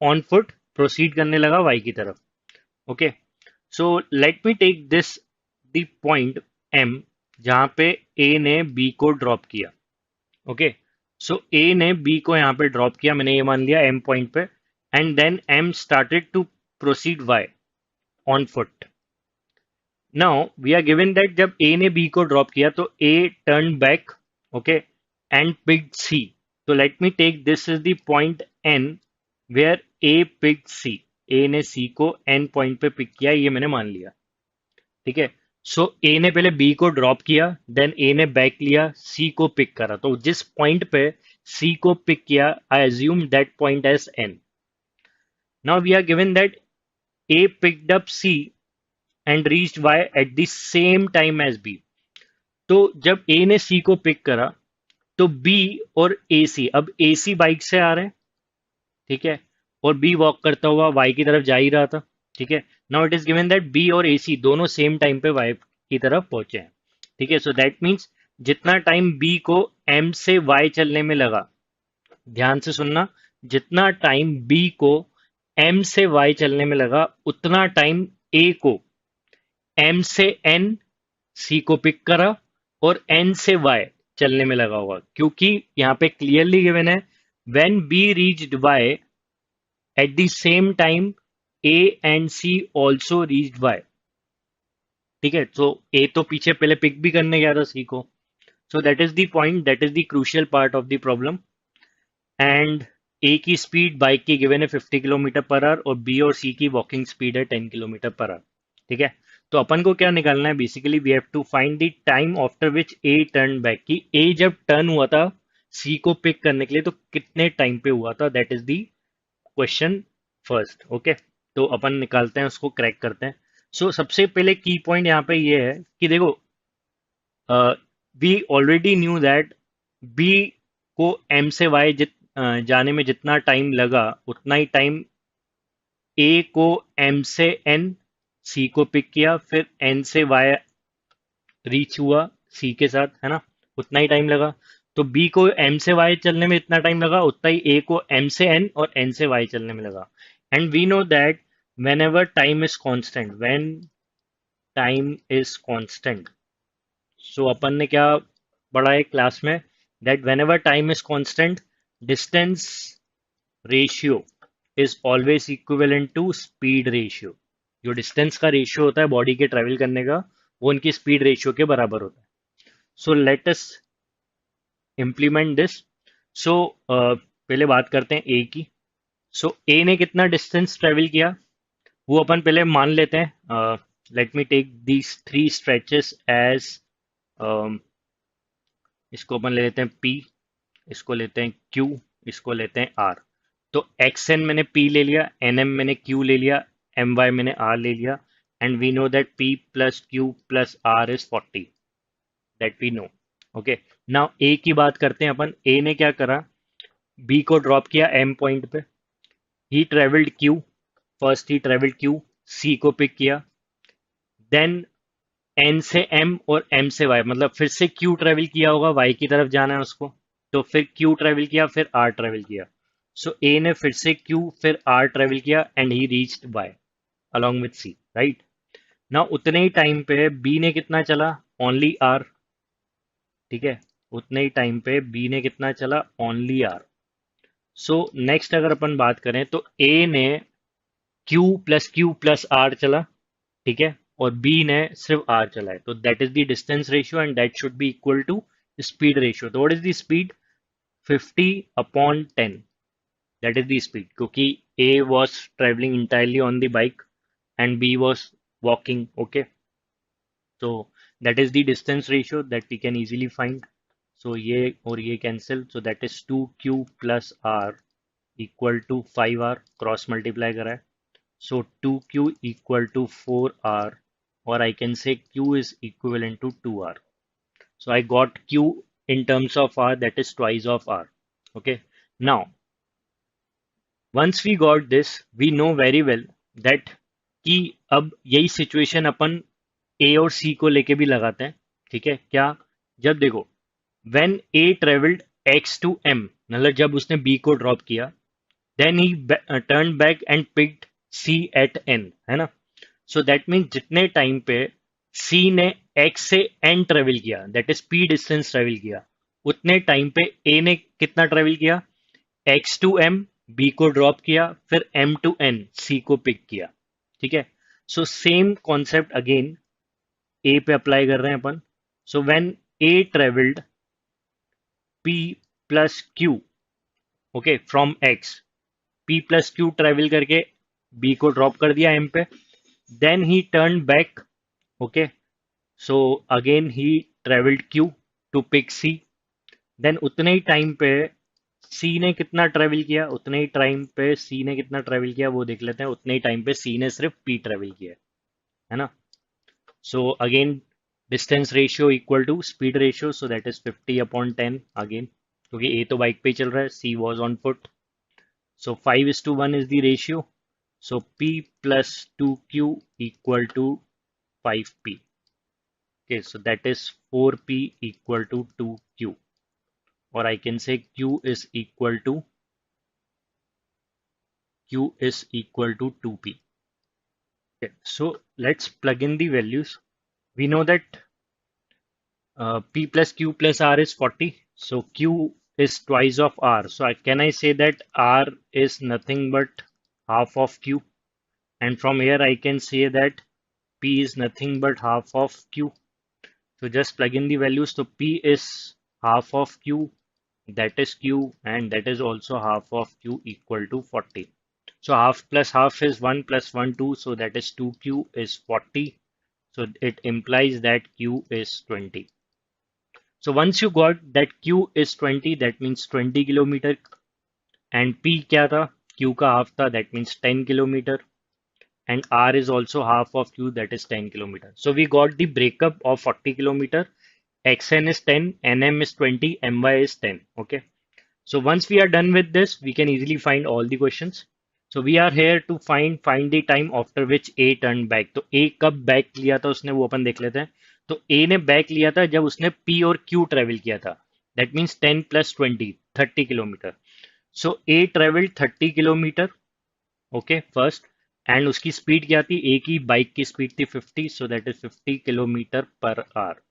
Speaker 1: ऑन फुट प्रोसीड करने लगा वाई की तरफ. Okay, so let me take this the point M जहां पे ए ने बी को ड्रॉप किया. ओके, सो ए ने बी को यहाँ पे ड्रॉप किया, मैंने ये मान लिया एम पॉइंट पे, and then M started to proceed Y on foot. Now we are given that जब ए ने बी को ड्रॉप किया तो A turn back, okay, and picked C. तो let me take this is the point N where A picked C. A ने C को N point पे pick किया, ये मैंने मान लिया. ठीक है, सो ए ने पहले बी को ड्रॉप किया, देन ए ने बैक लिया, सी को पिक करा. तो जिस पॉइंट पे सी को पिक किया, I assume that point as N. Now we are given that A picked up C and reached Y at the same time as B. तो जब ए ने सी को पिक करा तो बी और ए सी, अब ए सी बाइक से आ रहे हैं, ठीक है, और बी वॉक करता हुआ वाई की तरफ जा ही रहा था. ठीक है, now it is given that B और ए सी दोनों सेम टाइम पे वाई की तरफ पहुंचे हैं. ठीक है, सो दैट मीन्स जितना टाइम बी को एम से वाई चलने में लगा, ध्यान से सुनना, जितना टाइम बी को एम से वाई चलने में लगा उतना टाइम ए को एम से एन, सी को पिक करा, और एन से वाई चलने में लगा होगा, क्योंकि यहाँ पे क्लियरली गिवन है when B reached Y at the same time A and C also reached Y. ठीक है, तो ए तो पीछे पहले पिक भी करने गया था सी को. So that is the point, that is the crucial part of the problem. And A की स्पीड बाइक की गिवन है 50 किलोमीटर पर आवर और बी और सी की वॉकिंग स्पीड है 10 किलोमीटर पर आवर. ठीक है, तो अपन को क्या निकालना है, basically we have to find the time after which A turn back, की ए जब टर्न हुआ था सी को पिक करने के लिए तो कितने टाइम पे हुआ था, that is the question first. Okay, तो अपन निकालते हैं, उसको क्रैक करते हैं. सो सबसे पहले की पॉइंट यहाँ पे ये है कि देखो, we already knew that B को एम से वाई जाने में जितना टाइम लगा उतना ही टाइम ए को एम से एन, सी को पिक किया, फिर एन से वाई रीच हुआ सी के साथ, है ना, उतना ही टाइम लगा. तो बी को एम से वाई चलने में इतना टाइम लगा, उतना ही ए को एम से एन और एन से वाई चलने में लगा. And we know that whenever time is constant, when time is constant, so अपन ने क्या पढ़ा है क्लास में, that whenever time is constant distance ratio is always equivalent to speed ratio. जो डिस्टेंस का रेशियो होता है बॉडी के ट्रेवल करने का, वो उनकी स्पीड रेशियो के बराबर होता है. So let us implement this. So पहले बात करते हैं ए की. सो ए ने कितना डिस्टेंस ट्रेवल किया वो अपन पहले मान लेते हैं. Let me take these 3 stretches as, इसको अपन ले लेते हैं P, इसको लेते हैं Q, इसको लेते हैं R. तो XN मैंने P ले लिया, NM मैंने Q ले लिया, MY मैंने R ले लिया, and we know that P plus Q plus R is 40, that we know. Okay, now A की बात करते हैं अपन. A ने क्या करा, B को ड्रॉप किया M पॉइंट पे, ही ट्रेवल्ड Q, फर्स्ट ही ट्रेवल्ड Q, C को पिक किया, देन एन से एम और एम से वाई, मतलब फिर से क्यू ट्रेवल किया होगा, वाई की तरफ जाना है उसको, तो फिर क्यू ट्रेवल किया, फिर आर ट्रेवल किया. सो ए ने फिर से क्यू फिर आर ट्रेवल किया and he reached Y along with C, right. Now उतने ही टाइम पे बी ने कितना चला, ओनली आर. ठीक है, उतने ही टाइम पे बी ने कितना चला, ओनली आर. सो नेक्स्ट अगर अपन बात करें तो ए ने क्यू प्लस आर चला, ठीक है, और बी ने सिर्फ आर चला है, तो that is the distance ratio and that should be equal to speed ratio. तो what is the speed, 50/10, that is the speed, क्योंकि A was travelling entirely on the bike and B was walking. Okay, so that is the distance ratio that we can easily find. So ये और ये cancel, so that is 2q plus r equal to 5r, cross multiply करा है, so 2q equal to 4r, or I can say q is equivalent to 2r. So I got q in terms of r, that is twice of r. Okay, now once we got this, we know very well that कि अब यही situation अपन ए और सी को लेके भी लगाते हैं। ठीक है क्या? जब देखो when A travelled X to M, मतलब जब उसने बी को ड्रॉप किया, then he turn back and picked C at N, है ना? सो दैट मीन्स जितने टाइम पे सी ने एक्स से एन ट्रेवल किया, that is P distance travel किया, उतने टाइम पे ए ने कितना ट्रेवल किया? एक्स टू एम, बी को ड्रॉप किया, फिर एम टू एन, सी को पिक किया। ठीक है? So same concept again A पे अप्लाई कर रहे हैं अपन। So when A travelled P plus Q, okay, from X, P plus Q travel करके बी को ड्रॉप कर दिया एम पे, then he turn back, okay, so again he travelled Q to pick C, then उतने ही time पे C ने कितना ट्रेवल किया, उतने ही टाइम पे सी ने कितना ट्रेवल किया वो देख लेते हैं। उतने ही टाइम पे सी ने सिर्फ पी ट्रेवल किया है ना? So again distance ratio equal to speed ratio, so that is 50/10 again, क्योंकि ए तो बाइक पे ही चल रहा है, C was on foot. So 5:1 is the ratio, so P plus 2q equal to 5p। Okay, so that is 4p equal to 2q, or I can say q is equal to 2p. Okay, so let's plug in the values. We know that p plus q plus r is 40. So q is twice of r. So can I say that r is nothing but half of q? And from here I can say that p is nothing but half of q. So just plug in the values. So p is half of q, that is q, and that is also half of q equal to 40. So half plus half is 1 plus 1 2, so that is 2q is 40. So it implies that q is 20. So once you got that q is 20, that means 20 kilometer, and p क्या था? q का half था, that means 10 kilometer, and r is also half of q, that is 10 kilometer. So we got the breakup of 40 kilometer. xn is 10, nm is 20, my is 10. Okay. So once we are done with this, we can easily find all the questions. So we are here to find the time after which A turned back. तो A कब back लिया था उसने, वो अपन देख लेते हैं। तो A ने back लिया था जब उसने P और Q travel किया था। That means 10 plus 20, 30 kilometre. So A traveled 30 kilometre, okay, first, and उसकी स्पीड क्या थी? A की बाइक की स्पीड थी 50, so that is 50 kilometre per hour.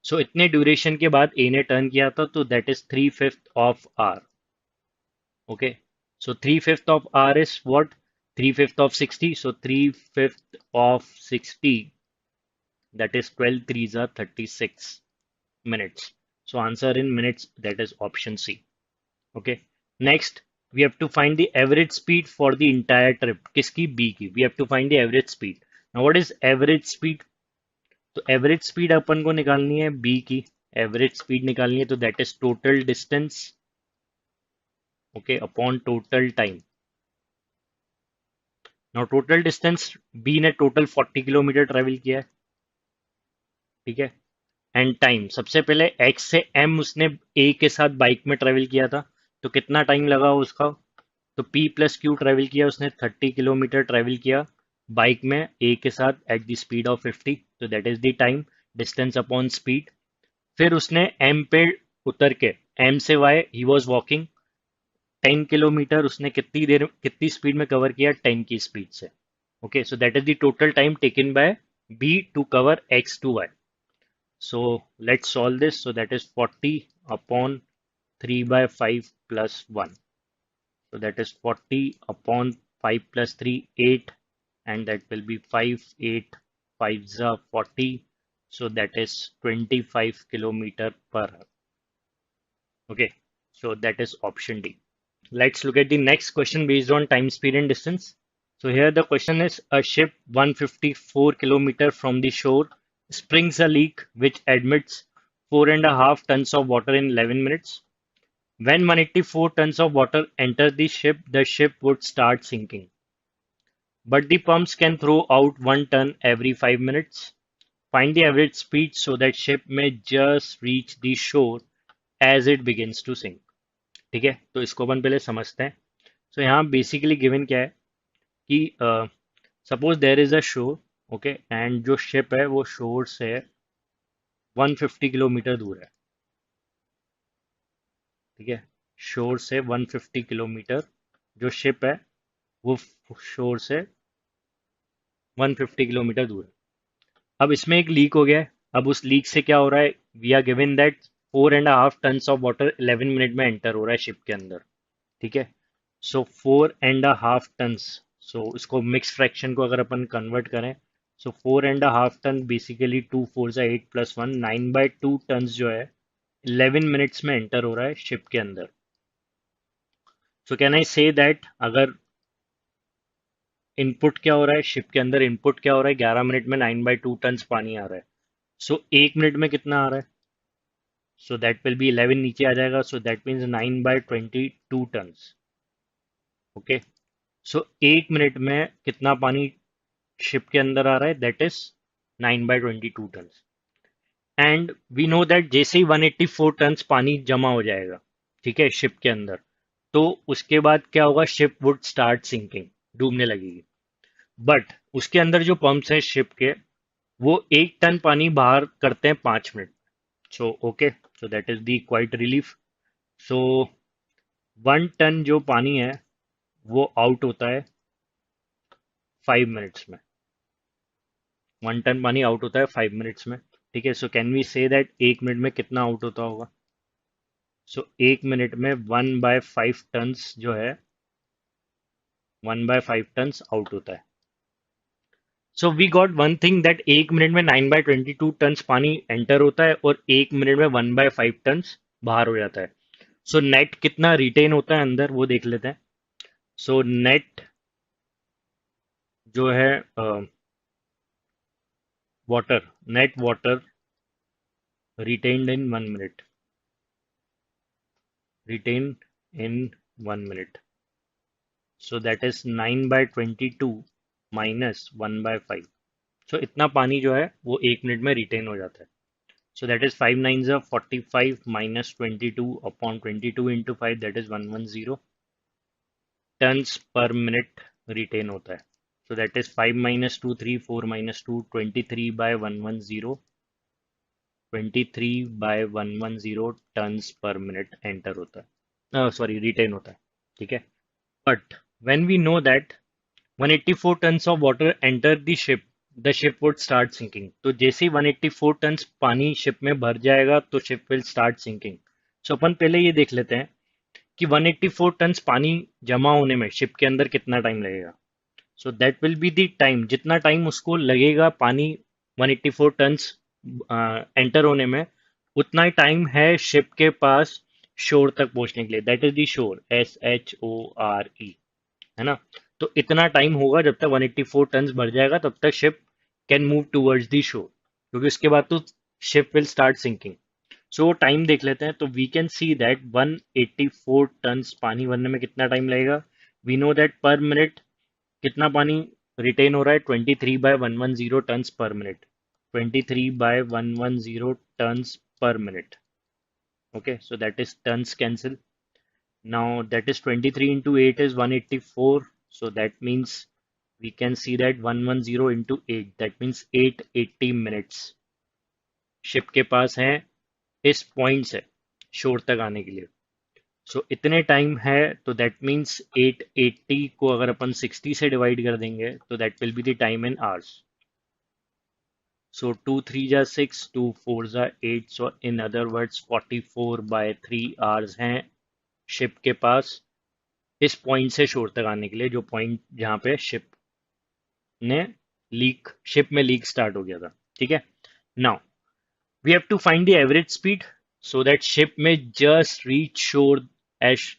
Speaker 1: So इतने ड्यूरेशन के बाद A ने टर्न किया था, तो that is 3/5 of R. Okay, so 3/5 of R is what? 3/5 of 60. So 3/5 of 60, that is 12 threes are 36 minutes. So answer in minutes, that is option C. Okay. Next, we have to find the average speed for the entire trip. किसकी? B की. We have to find the average speed. Now what is average speed? तो average speed अपन को निकालनी है B की. Average speed निकालनी है, तो that is total distance, okay, upon total time. Now total distance B ने टोटल 40 किलोमीटर ट्रेवल किया है, ठीक है, एंड टाइम सबसे पहले एक्स से एम उसने ए के साथ बाइक में ट्रेवल किया था, तो कितना टाइम लगा उसका? तो पी प्लस क्यू ट्रेवल किया उसने, 30 किलोमीटर ट्रेवल किया बाइक में ए के साथ एट द स्पीड ऑफ 50, तो that is the time distance upon speed. फिर उसने एम पे उतर के, एम से why he was walking 10 kilometre, उसने कितनी देर कितनी स्पीड में कवर किया? 10 की स्पीड से। Okay, so that is the total time taken by B to cover X to Y. So let's solve this. So that is 40 upon 3 by 5 plus 1. So that is 40 upon 5 plus 3, 8, and that will be 5, 8, 5 is 40. So that is 25 kilometer per hour. Okay, so that is option D. Let's look at the next question based on time, speed, and distance. So here the question is, a ship 154 kilometer from the shore springs a leak which admits 4.5 tons of water in 11 minutes. When 184 tons of water enter the ship would start sinking. But the pumps can throw out 1 ton every 5 minutes. Find the average speed so that ship may just reach the shore as it begins to sink. ठीक है, तो इसको अपन पहले समझते हैं। So यहाँ basically given क्या है कि सपोज देयर इज अ शोर, ओके, एंड जो शिप है वो शोर से 150 किलोमीटर दूर है, ठीक है, शोर से 150 किलोमीटर जो शिप है वो शोर से 150 किलोमीटर दूर है। अब इसमें एक लीक हो गया है। अब उस लीक से क्या हो रहा है, we are given that 4.5 tons of water 11 minute में एंटर हो रहा है शिप के अंदर, ठीक है। सो 4.5 टन्स, सो इसको मिक्स फ्रैक्शन को अगर अपन कन्वर्ट करें, सो 4.5 टन बेसिकली 2 4 8 + 1 9/2 टन्स जो है 11 मिनट्स में एंटर हो रहा है शिप के अंदर। सो कैन आई से दैट अगर इनपुट क्या हो रहा है शिप के अंदर, इनपुट क्या हो रहा है 11 मिनट में 9/2 टन्स पानी आ रहा है, सो 1 मिनट में कितना आ रहा है, सो दैट विल बी 11 नीचे आ जाएगा, so that means 9/22 tons, okay. So 1 minute में कितना पानी शिप के अंदर आ रहा है, that is 9/22 tons. And we know that जैसे ही 184 टन्स पानी जमा हो जाएगा, ठीक है, शिप के अंदर, तो उसके बाद क्या होगा, शिप वुड स्टार्ट सिंकिंग, डूबने लगेगी। बट उसके अंदर जो पंप्स हैं शिप के, वो 1 टन पानी बाहर करते हैं 5 minute. So okay, so that is the quite relief. सो 1 टन जो पानी है वो आउट होता है 5 मिनट्स में, 1 टन पानी आउट होता है 5 मिनट्स में, ठीक है। So can we say that 1 minute में कितना आउट होता होगा, सो 1 मिनट में 1/5 टन्स जो है 1/5 टन्स आउट होता है। So we got one thing that 1 minute में 9/22 टन्स पानी एंटर होता है और 1 मिनट में 1/5 टन्स बाहर हो जाता है। सो नेट कितना रिटेन होता है अंदर वो देख लेते हैं। सो नेट जो है water, net water retained in 1 minute, retained in 1 minute, so that is 9/22 minus 1/5, so इतना पानी जो है वो 1 मिनट में रिटेन हो जाता है। So that is 5 9s are 45 minus 22 upon 22 into 5, that is 110 tons per minute retain होता है। So that is 5 minus 2 3 4 minus 2 23/110, 23/110 tons per minute enter होता है, सॉरी रिटेन होता है, ठीक है। But when we know that 184 tons of water enter the ship, the ship would start sinking, तो जैसे ही 184 tons पानी शिप में भर जाएगा तो शिप विल स्टार्ट सिंकिंग। सो अपन पहले ये देख लेते हैं कि 184 tons पानी जमा होने में शिप के अंदर कितना टाइम लगेगा। सो that will be the time, जितना टाइम उसको लगेगा पानी 184 टन्स एंटर होने में, उतना ही टाइम है शिप के पास शोर तक पहुंचने के लिए, that is the shore, SHORE, है ना। तो इतना टाइम होगा जब तक 184 टन्स भर जाएगा, तब तक ship can move towards the shore, क्योंकि उसके बाद तो ship will start sinking. So time देख लेते हैं, तो we can see that 184 tons पानी भरने में कितना टाइम लगेगा। We know that per minute कितना पानी रिटेन हो रहा है, 23/110 tons per minute, 23/110 tons per minute, okay. So that is tons cancel. Now that is 23 into 8 is 184. So that means we can see that 110 into 8. That means 880 minutes ship के पास है इस point से शोर तक आने के लिए। सो इतने टाइम है, तो दैट मीन्स 880 को अगर अपन 60 से डिवाइड कर देंगे तो that will be the time in hours. So 2 3 जा 6, 2 4 जा 8, so in other words 44/3 hours हैं शिप के पास इस पॉइंट से शोर तक आने के लिए, जो पॉइंट जहां पे ने शिप में लीक स्टार्ट हो गया था, ठीक है। Now we have to find the average speed so that ship may just reach shore as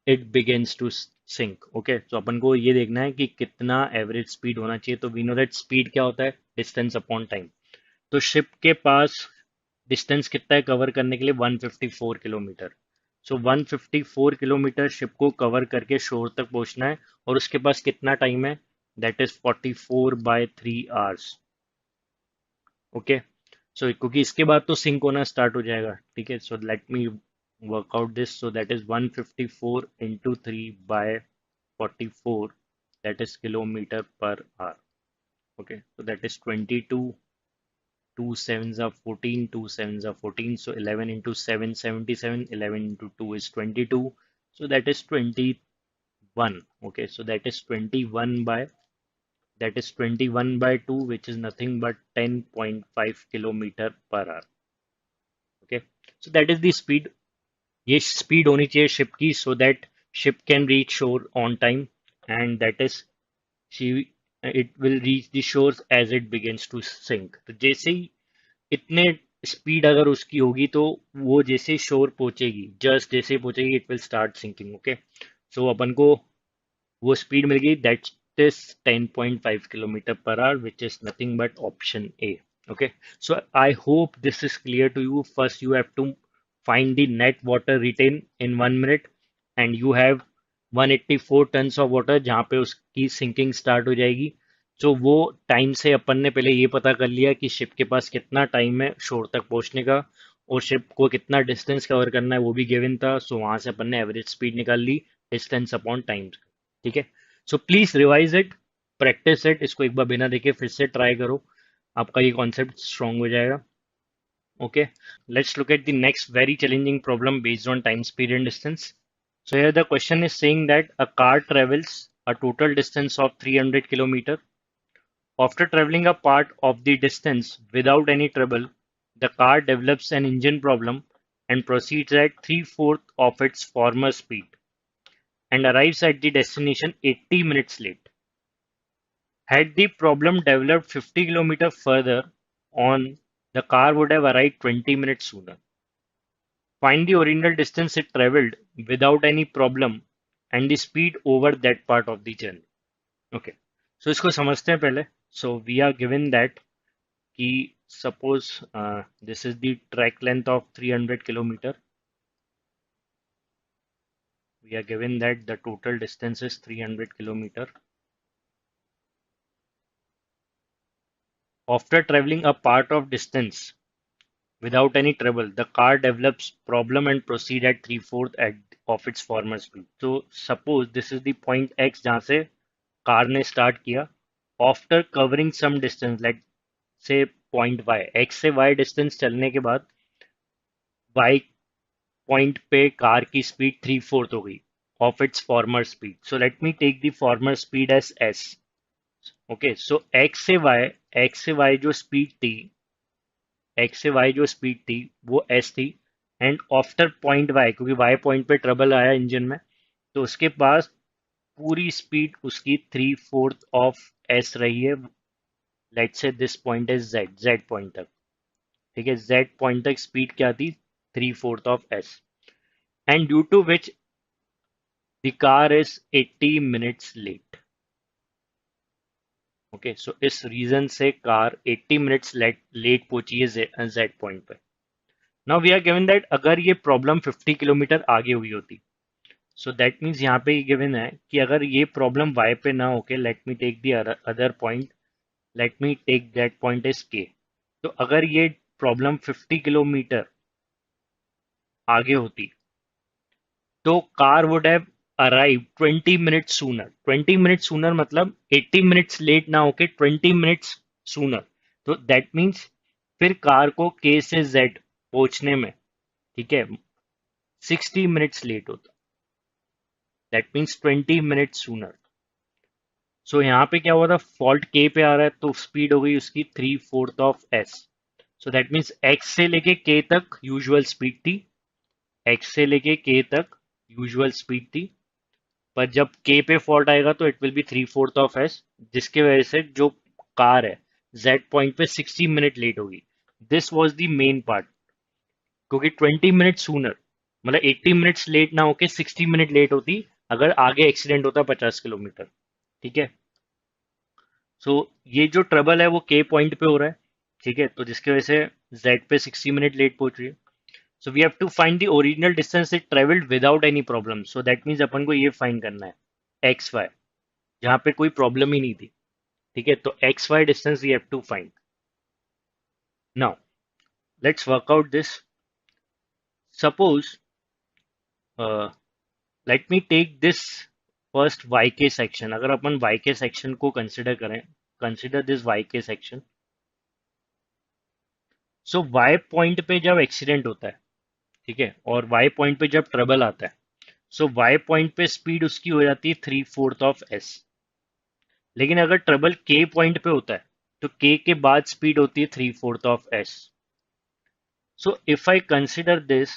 Speaker 1: it begins to sink, okay. तो अपन को ये देखना है कि कितना एवरेज स्पीड होना चाहिए। तो वी नो दैट स्पीड क्या होता है, डिस्टेंस अपॉन टाइम। तो शिप के पास डिस्टेंस कितना है कवर करने के लिए, 154 किलोमीटर। सो 154 किलोमीटर शिप को कवर करके शोर तक पहुंचना है, और उसके पास कितना टाइम है, दैट इज 44/3 आवर्स, ओके। सो क्योंकि इसके बाद तो सिंक होना स्टार्ट हो जाएगा, ठीक है। So let me work out this, so that is 154 into 3/44, that is kilometer per hour. Okay, so that is 22, 2 sevens are 14, 2 sevens are 14, so 11 into 7, 77, 11 into 2 is 22, so that is 21. Okay, so that is 21 by 2, which is nothing but 10.5 kilometer per hour. Okay, so that is the speed. ये speed होनी चाहिए ship की, so that ship can reach shore on time, and that is she it will reach the shores as it begins to sink. तो जैसे ही इतने speed अगर उसकी होगी, तो वो जैसे शोर पहुंचेगी, जस्ट जैसे ही पहुंचेगी, it will start sinking. Okay, so अपन को वो स्पीड मिल गई, that is 10.5 kilometre per hour, which is nothing but option A. Okay, so I hope this is clear to you. First, you have to find the net water retain in 1 minute, and you have 184 tons of water जहाँ पे उसकी sinking start हो जाएगी. तो वो time से अपन ने पहले ये पता कर लिया कि शिप के पास कितना टाइम है शोर तक पहुंचने का, और शिप को कितना डिस्टेंस कवर करना है वो भी गिवन था. सो वहां से अपन ने एवरेज स्पीड निकाल ली, डिस्टेंस अपॉन टाइम. ठीक है, so please revise it, practice it. इसको एक बार बिना देखे फिर से ट्राई करो, आपका ये कॉन्सेप्ट स्ट्रॉन्ग हो जाएगा. Okay, let's look at the next very challenging problem based on time, speed, and distance. So here the question is saying that a car travels a total distance of 300 kilometer. After traveling a part of the distance without any trouble, the car develops an engine problem and proceeds at 3/4 of its former speed and arrives at the destination 80 minutes late. Had the problem developed 50 kilometers further on, the car would have arrived 20 minutes sooner. Find the original distance it traveled without any problem and the speed over that part of the journey. Okay, so इसको समझते हैं पहले. So we are given that कि suppose this is the track length of 300 kilometer. We are given that the total distance is 300 kilometer. After traveling a part of distance without any trouble, the car develops problem and proceed at 3/4 of its former speed. So suppose this is the point X जहाँ से car ने start किया. After covering some distance like से point Y, X से Y distance चलने के बाद Y point पे कार की स्पीड 3/4 हो गई of its former speed. So let me take the former speed as S. Okay, so X से वाई जो स्पीड थी, एक्स से वाई जो स्पीड थी वो एस थी. एंड आफ्टर पॉइंट वाई, क्योंकि वाई पॉइंट पे ट्रबल आया इंजन में, तो उसके पास पूरी स्पीड उसकी 3/4 ऑफ एस रही है. Let's say this point is Z point तक. ठीक है, जेड पॉइंट तक स्पीड क्या थी, 3/4 of S, and due to which the car is 80 minutes late. Okay, so इस रीजन से कार 80 मिनट्स लेट पहुंची है जेड पॉइंट पे. Now we are given that अगर ये प्रॉब्लम 50 किलोमीटर आगे हुई होती, सो दैट मीन्स यहाँ पे गिवन है कि अगर ये प्रॉब्लम वाई पे ना होके, let me take the other point, let me take that point is K. तो अगर ये प्रॉब्लम 50 किलोमीटर आगे होती, तो car would have arrive 20 minutes sooner. 20 minutes sooner मतलब 80 मिनट्स लेट ना होके 20 मिनट्स सूनर. तो दैट मीन्स फिर कार को के से जेड पहुंचने में, ठीक है, 60 मिनट्स लेट होता. That means 20 minutes sooner. So यहाँ पे क्या हुआ था, फॉल्ट के पे आ रहा है, तो स्पीड हो गई उसकी 3/4 of S. So that means x से लेके के तक यूजुअल स्पीड थी, एक्स से लेके के तक यूजुअल स्पीड थी, पर जब के पे फॉल्ट आएगा तो it will be 3/4 of S, जिसके वजह से जो कार है जेड पॉइंट पे 60 मिनट लेट होगी. This was the main part, क्योंकि 20 मिनट सूनर मतलब 80 मिनट्स लेट ना होके 60 मिनट लेट होती अगर आगे एक्सीडेंट होता 50 किलोमीटर. ठीक है, सो ये जो ट्रबल है वो के पॉइंट पे हो रहा है. ठीक है, तो जिसकी वजह से जेड पे 60 मिनट लेट पहुंच रही है. So we have to find the original distance it travelled without any problem. So that means अपन को ये फाइंड करना है एक्स वाई, जहाँ पे कोई प्रॉब्लम ही नहीं थी. ठीक है, तो X Y distance we have to find. Now let's work out this. Suppose let me take this first Y के सेक्शन, अगर अपन वाई के सेक्शन को कंसिडर करें, कंसिडर दिस वाई के सेक्शन। सो वाई पॉइंट पे जब एक्सीडेंट होता है, ठीक है, और वाई पॉइंट पे जब ट्रबल आता है, सो वाई पॉइंट पे स्पीड उसकी हो जाती है 3/4 ऑफ एस। लेकिन अगर ट्रबल के पॉइंट पे होता है तो के के बाद स्पीड होती है 3/4 of S. So if I consider this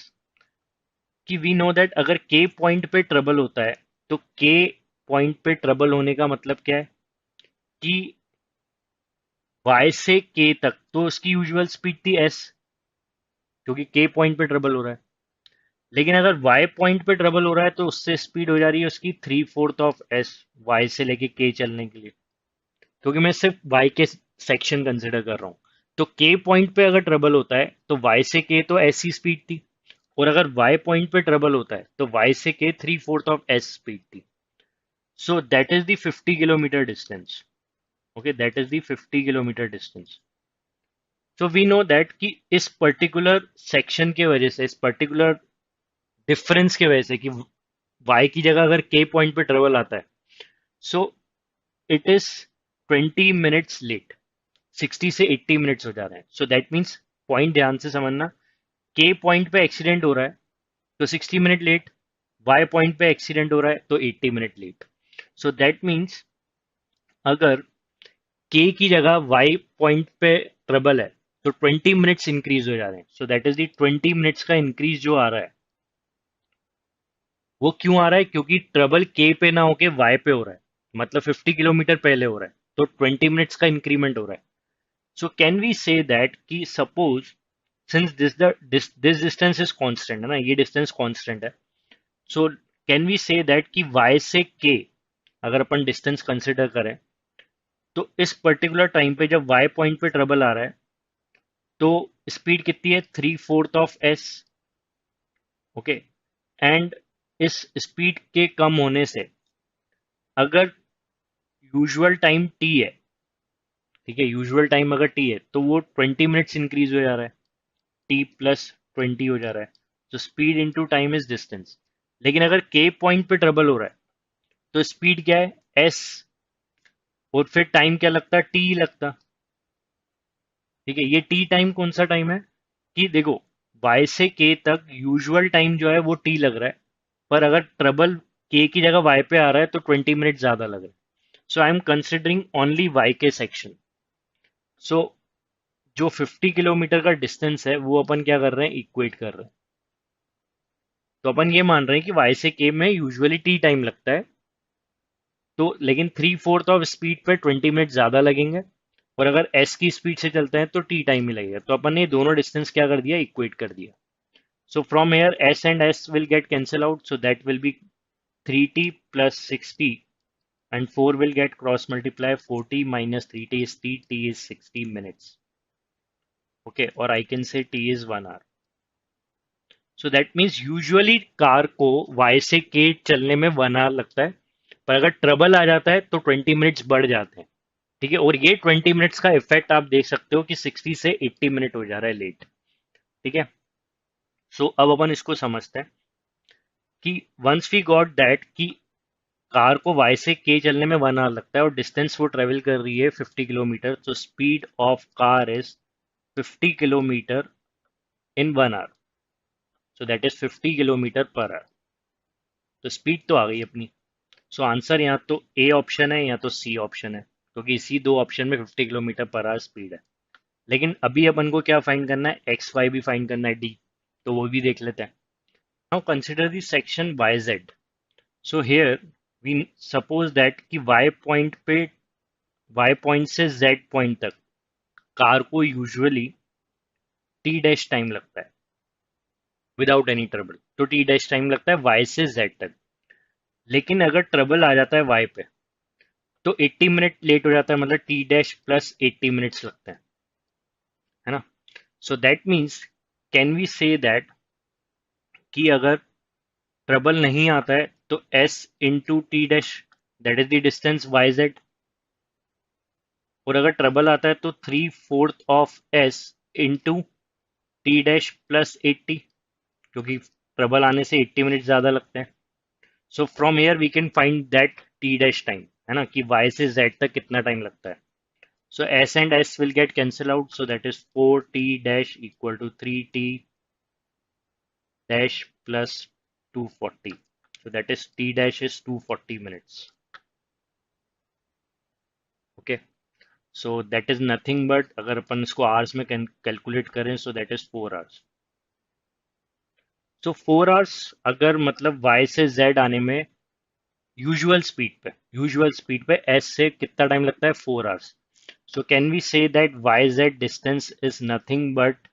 Speaker 1: कि वी नो दैट अगर के पॉइंट पे ट्रबल होता है तो के पॉइंट पे ट्रबल होने का मतलब क्या है कि y से k तक तो उसकी यूजुअल स्पीड थी s, क्योंकि k पॉइंट पे ट्रबल हो रहा है। लेकिन अगर y पॉइंट पे ट्रबल हो रहा है तो उससे स्पीड हो जा रही है उसकी 3/4 ऑफ s, y से लेके k चलने के लिए, क्योंकि मैं सिर्फ y के सेक्शन कंसिडर कर रहा हूँ। तो k पॉइंट पे अगर ट्रबल होता है तो y से k तो ऐसी स्पीड थी, और अगर y पॉइंट पे ट्रबल होता है तो y से k 3/4 ऑफ s स्पीड थी। So that is the 50 kilometre distance. Okay, that is the 50 kilometre distance. So we know that कि इस पर्टिकुलर सेक्शन के वजह से, इस पर्टिकुलर डिफरेंस की वजह से कि y की जगह अगर k पॉइंट पे ट्रेवल आता है, so it is 20 minutes late, 60 से 80 मिनट्स हो जा रहे हैं। सो दैट मीन्स, पॉइंट ध्यान से समझना, k पॉइंट पे एक्सीडेंट हो रहा है तो 60 मिनट लेट, y पॉइंट पे एक्सीडेंट हो रहा है तो 80 minute late. So that means अगर k की जगह y पॉइंट पे ट्रबल है तो 20 मिनट्स इंक्रीज हो जा रहे हैं। So that is the 20 minutes का इंक्रीज जो आ रहा है, वो क्यों आ रहा है? क्योंकि ट्रबल के पे ना होके वाई पे हो रहा है, मतलब 50 किलोमीटर पहले हो रहा है, तो 20 मिनट्स का इंक्रीमेंट हो रहा है। So can we say that कि suppose since this distance is constant है ना, ये डिस्टेंस कांस्टेंट है, so can we say that कि वाई से के अगर अपन डिस्टेंस कंसिडर करें तो इस पर्टिकुलर टाइम पे जब वाई पॉइंट पे ट्रबल आ रहा है तो स्पीड कितनी है? 3/4 ऑफ एस। ओके, एंड इस स्पीड के कम होने से अगर यूजुअल टाइम टी है, ठीक है, यूजुअल टाइम अगर टी है तो वो 20 मिनट्स इंक्रीज हो जा रहा है, टी प्लस 20 हो जा रहा है। तो speed into time is distance. लेकिन अगर के पॉइंट पे ट्रबल हो रहा है तो स्पीड क्या है? एस, और फिर टाइम क्या लगता है? टी लगता। ठीक है, ये टी टाइम कौन सा टाइम है कि देखो, वाई से के तक यूजुअल टाइम जो है वो टी लग रहा है, पर अगर ट्रबल के की जगह वाई पे आ रहा है तो 20 मिनट ज्यादा लग रहा है। So I am considering only Y के सेक्शन। सो जो 50 किलोमीटर का डिस्टेंस है वो अपन क्या कर रहे हैं? इक्वेट कर रहे हैं। तो अपन ये मान रहे हैं कि वाई से के में यूजुअली टी टाइम लगता है, तो लेकिन 3/4 ऑफ स्पीड पे 20 मिनट ज्यादा लगेंगे, और अगर एस की स्पीड से चलते हैं तो टी टाइम ही लगेगा। तो अपन ने ये दोनों डिस्टेंस क्या कर दिया? इक्वेट कर दिया। सो from hair S and S will get cancel out, so that will B 3t plus 6t, and 4 will get cross multiply, 4t minus 3t is t is 60 minutes. Okay, or I can say t is 1 hour. So that means usually car को y से k चलने में 1 hour लगता है, पर अगर trouble आ जाता है तो 20 मिनट्स बढ़ जाते हैं। ठीक है, और ये 20 मिनट्स का इफेक्ट आप देख सकते हो कि 60 से 80 मिनट हो जा रहा है लेट। ठीक है, सो अब अपन इसको समझते हैं कि वंस वी गॉट दैट कि कार को वाई से के चलने में 1 hour लगता है और डिस्टेंस वो ट्रेवल कर रही है 50 किलोमीटर, तो speed of car is 50 kilometre in 1 hour। So that is 50 kilometre per our. तो स्पीड तो आ गई अपनी। सो आंसर यहाँ तो ए ऑप्शन है या तो सी ऑप्शन है, क्योंकि इसी दो ऑप्शन में 50 किलोमीटर पर आवर स्पीड है। लेकिन अभी अपन को क्या फाइंड करना है? एक्स वाई भी फाइंड करना है, डी, तो वो भी देख लेते हैं। Now consider the section Y Z. So here we suppose that कि वाई पॉइंट पे, वाई पॉइंट से जेड पॉइंट तक कार को यूजुअली टी डैश टाइम लगता है विदाउट एनी ट्रबल, तो टी डैश टाइम लगता है वाई से जेड तक। लेकिन अगर ट्रबल आ जाता है वाई पे तो 80 मिनट लेट हो जाता है, मतलब टी डैश प्लस 80 मिनट्स लगते हैं, है ना। So that means, can we say that कि अगर ट्रबल नहीं आता है तो S into T dash, that is the distance Y Z, और अगर ट्रबल आता है तो 3/4 of S into T dash plus 80, क्योंकि ट्रबल आने से 80 मिनट ज्यादा लगते हैं। So from here we can find that T dash time, है ना, कि y से z तक कितना टाइम लगता है. So s and s will get cancelled out. So that is 4t dash equal to 3t dash plus 240. So that is t dash is 240 minutes. Okay. So that is nothing but अगर अपन इसको hours में calculate करें, so that is 4 hours. So 4 hours अगर मतलब y से z आने में usual speed पे s से कितना टाइम लगता है, 4 hours. So can we say that yz distance is nothing but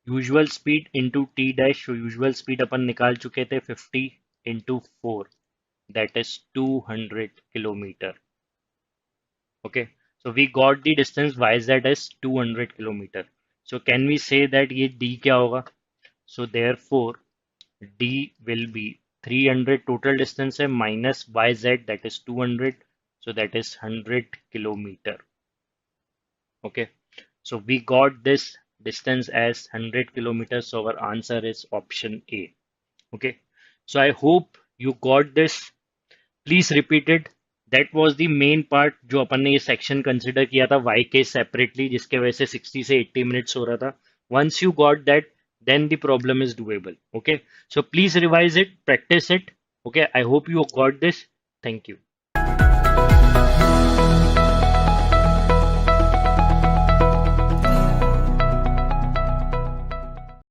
Speaker 1: usual speed into T dash. Usual speed अपन निकाल चुके थे 50 into 4, that is 200 kilometre. Okay, so we got the distance Y Z as 200 kilometre. So can we say that ये D क्या होगा. So therefore D will be 300 total distance है minus Y Z that is 200, so that is 100 kilometre. Okay, so we got this distance as 100 kilometers. So our answer is option A. Okay. So I hope you got this. Please repeat it. That was the main part जो अपन ने ये section consider किया था y के separately, जिसके वजह से 60 से 80 minutes हो रहा था. Once you got that, then the problem is doable. Okay. So please revise it, practice it. Okay. I hope you got this. Thank you.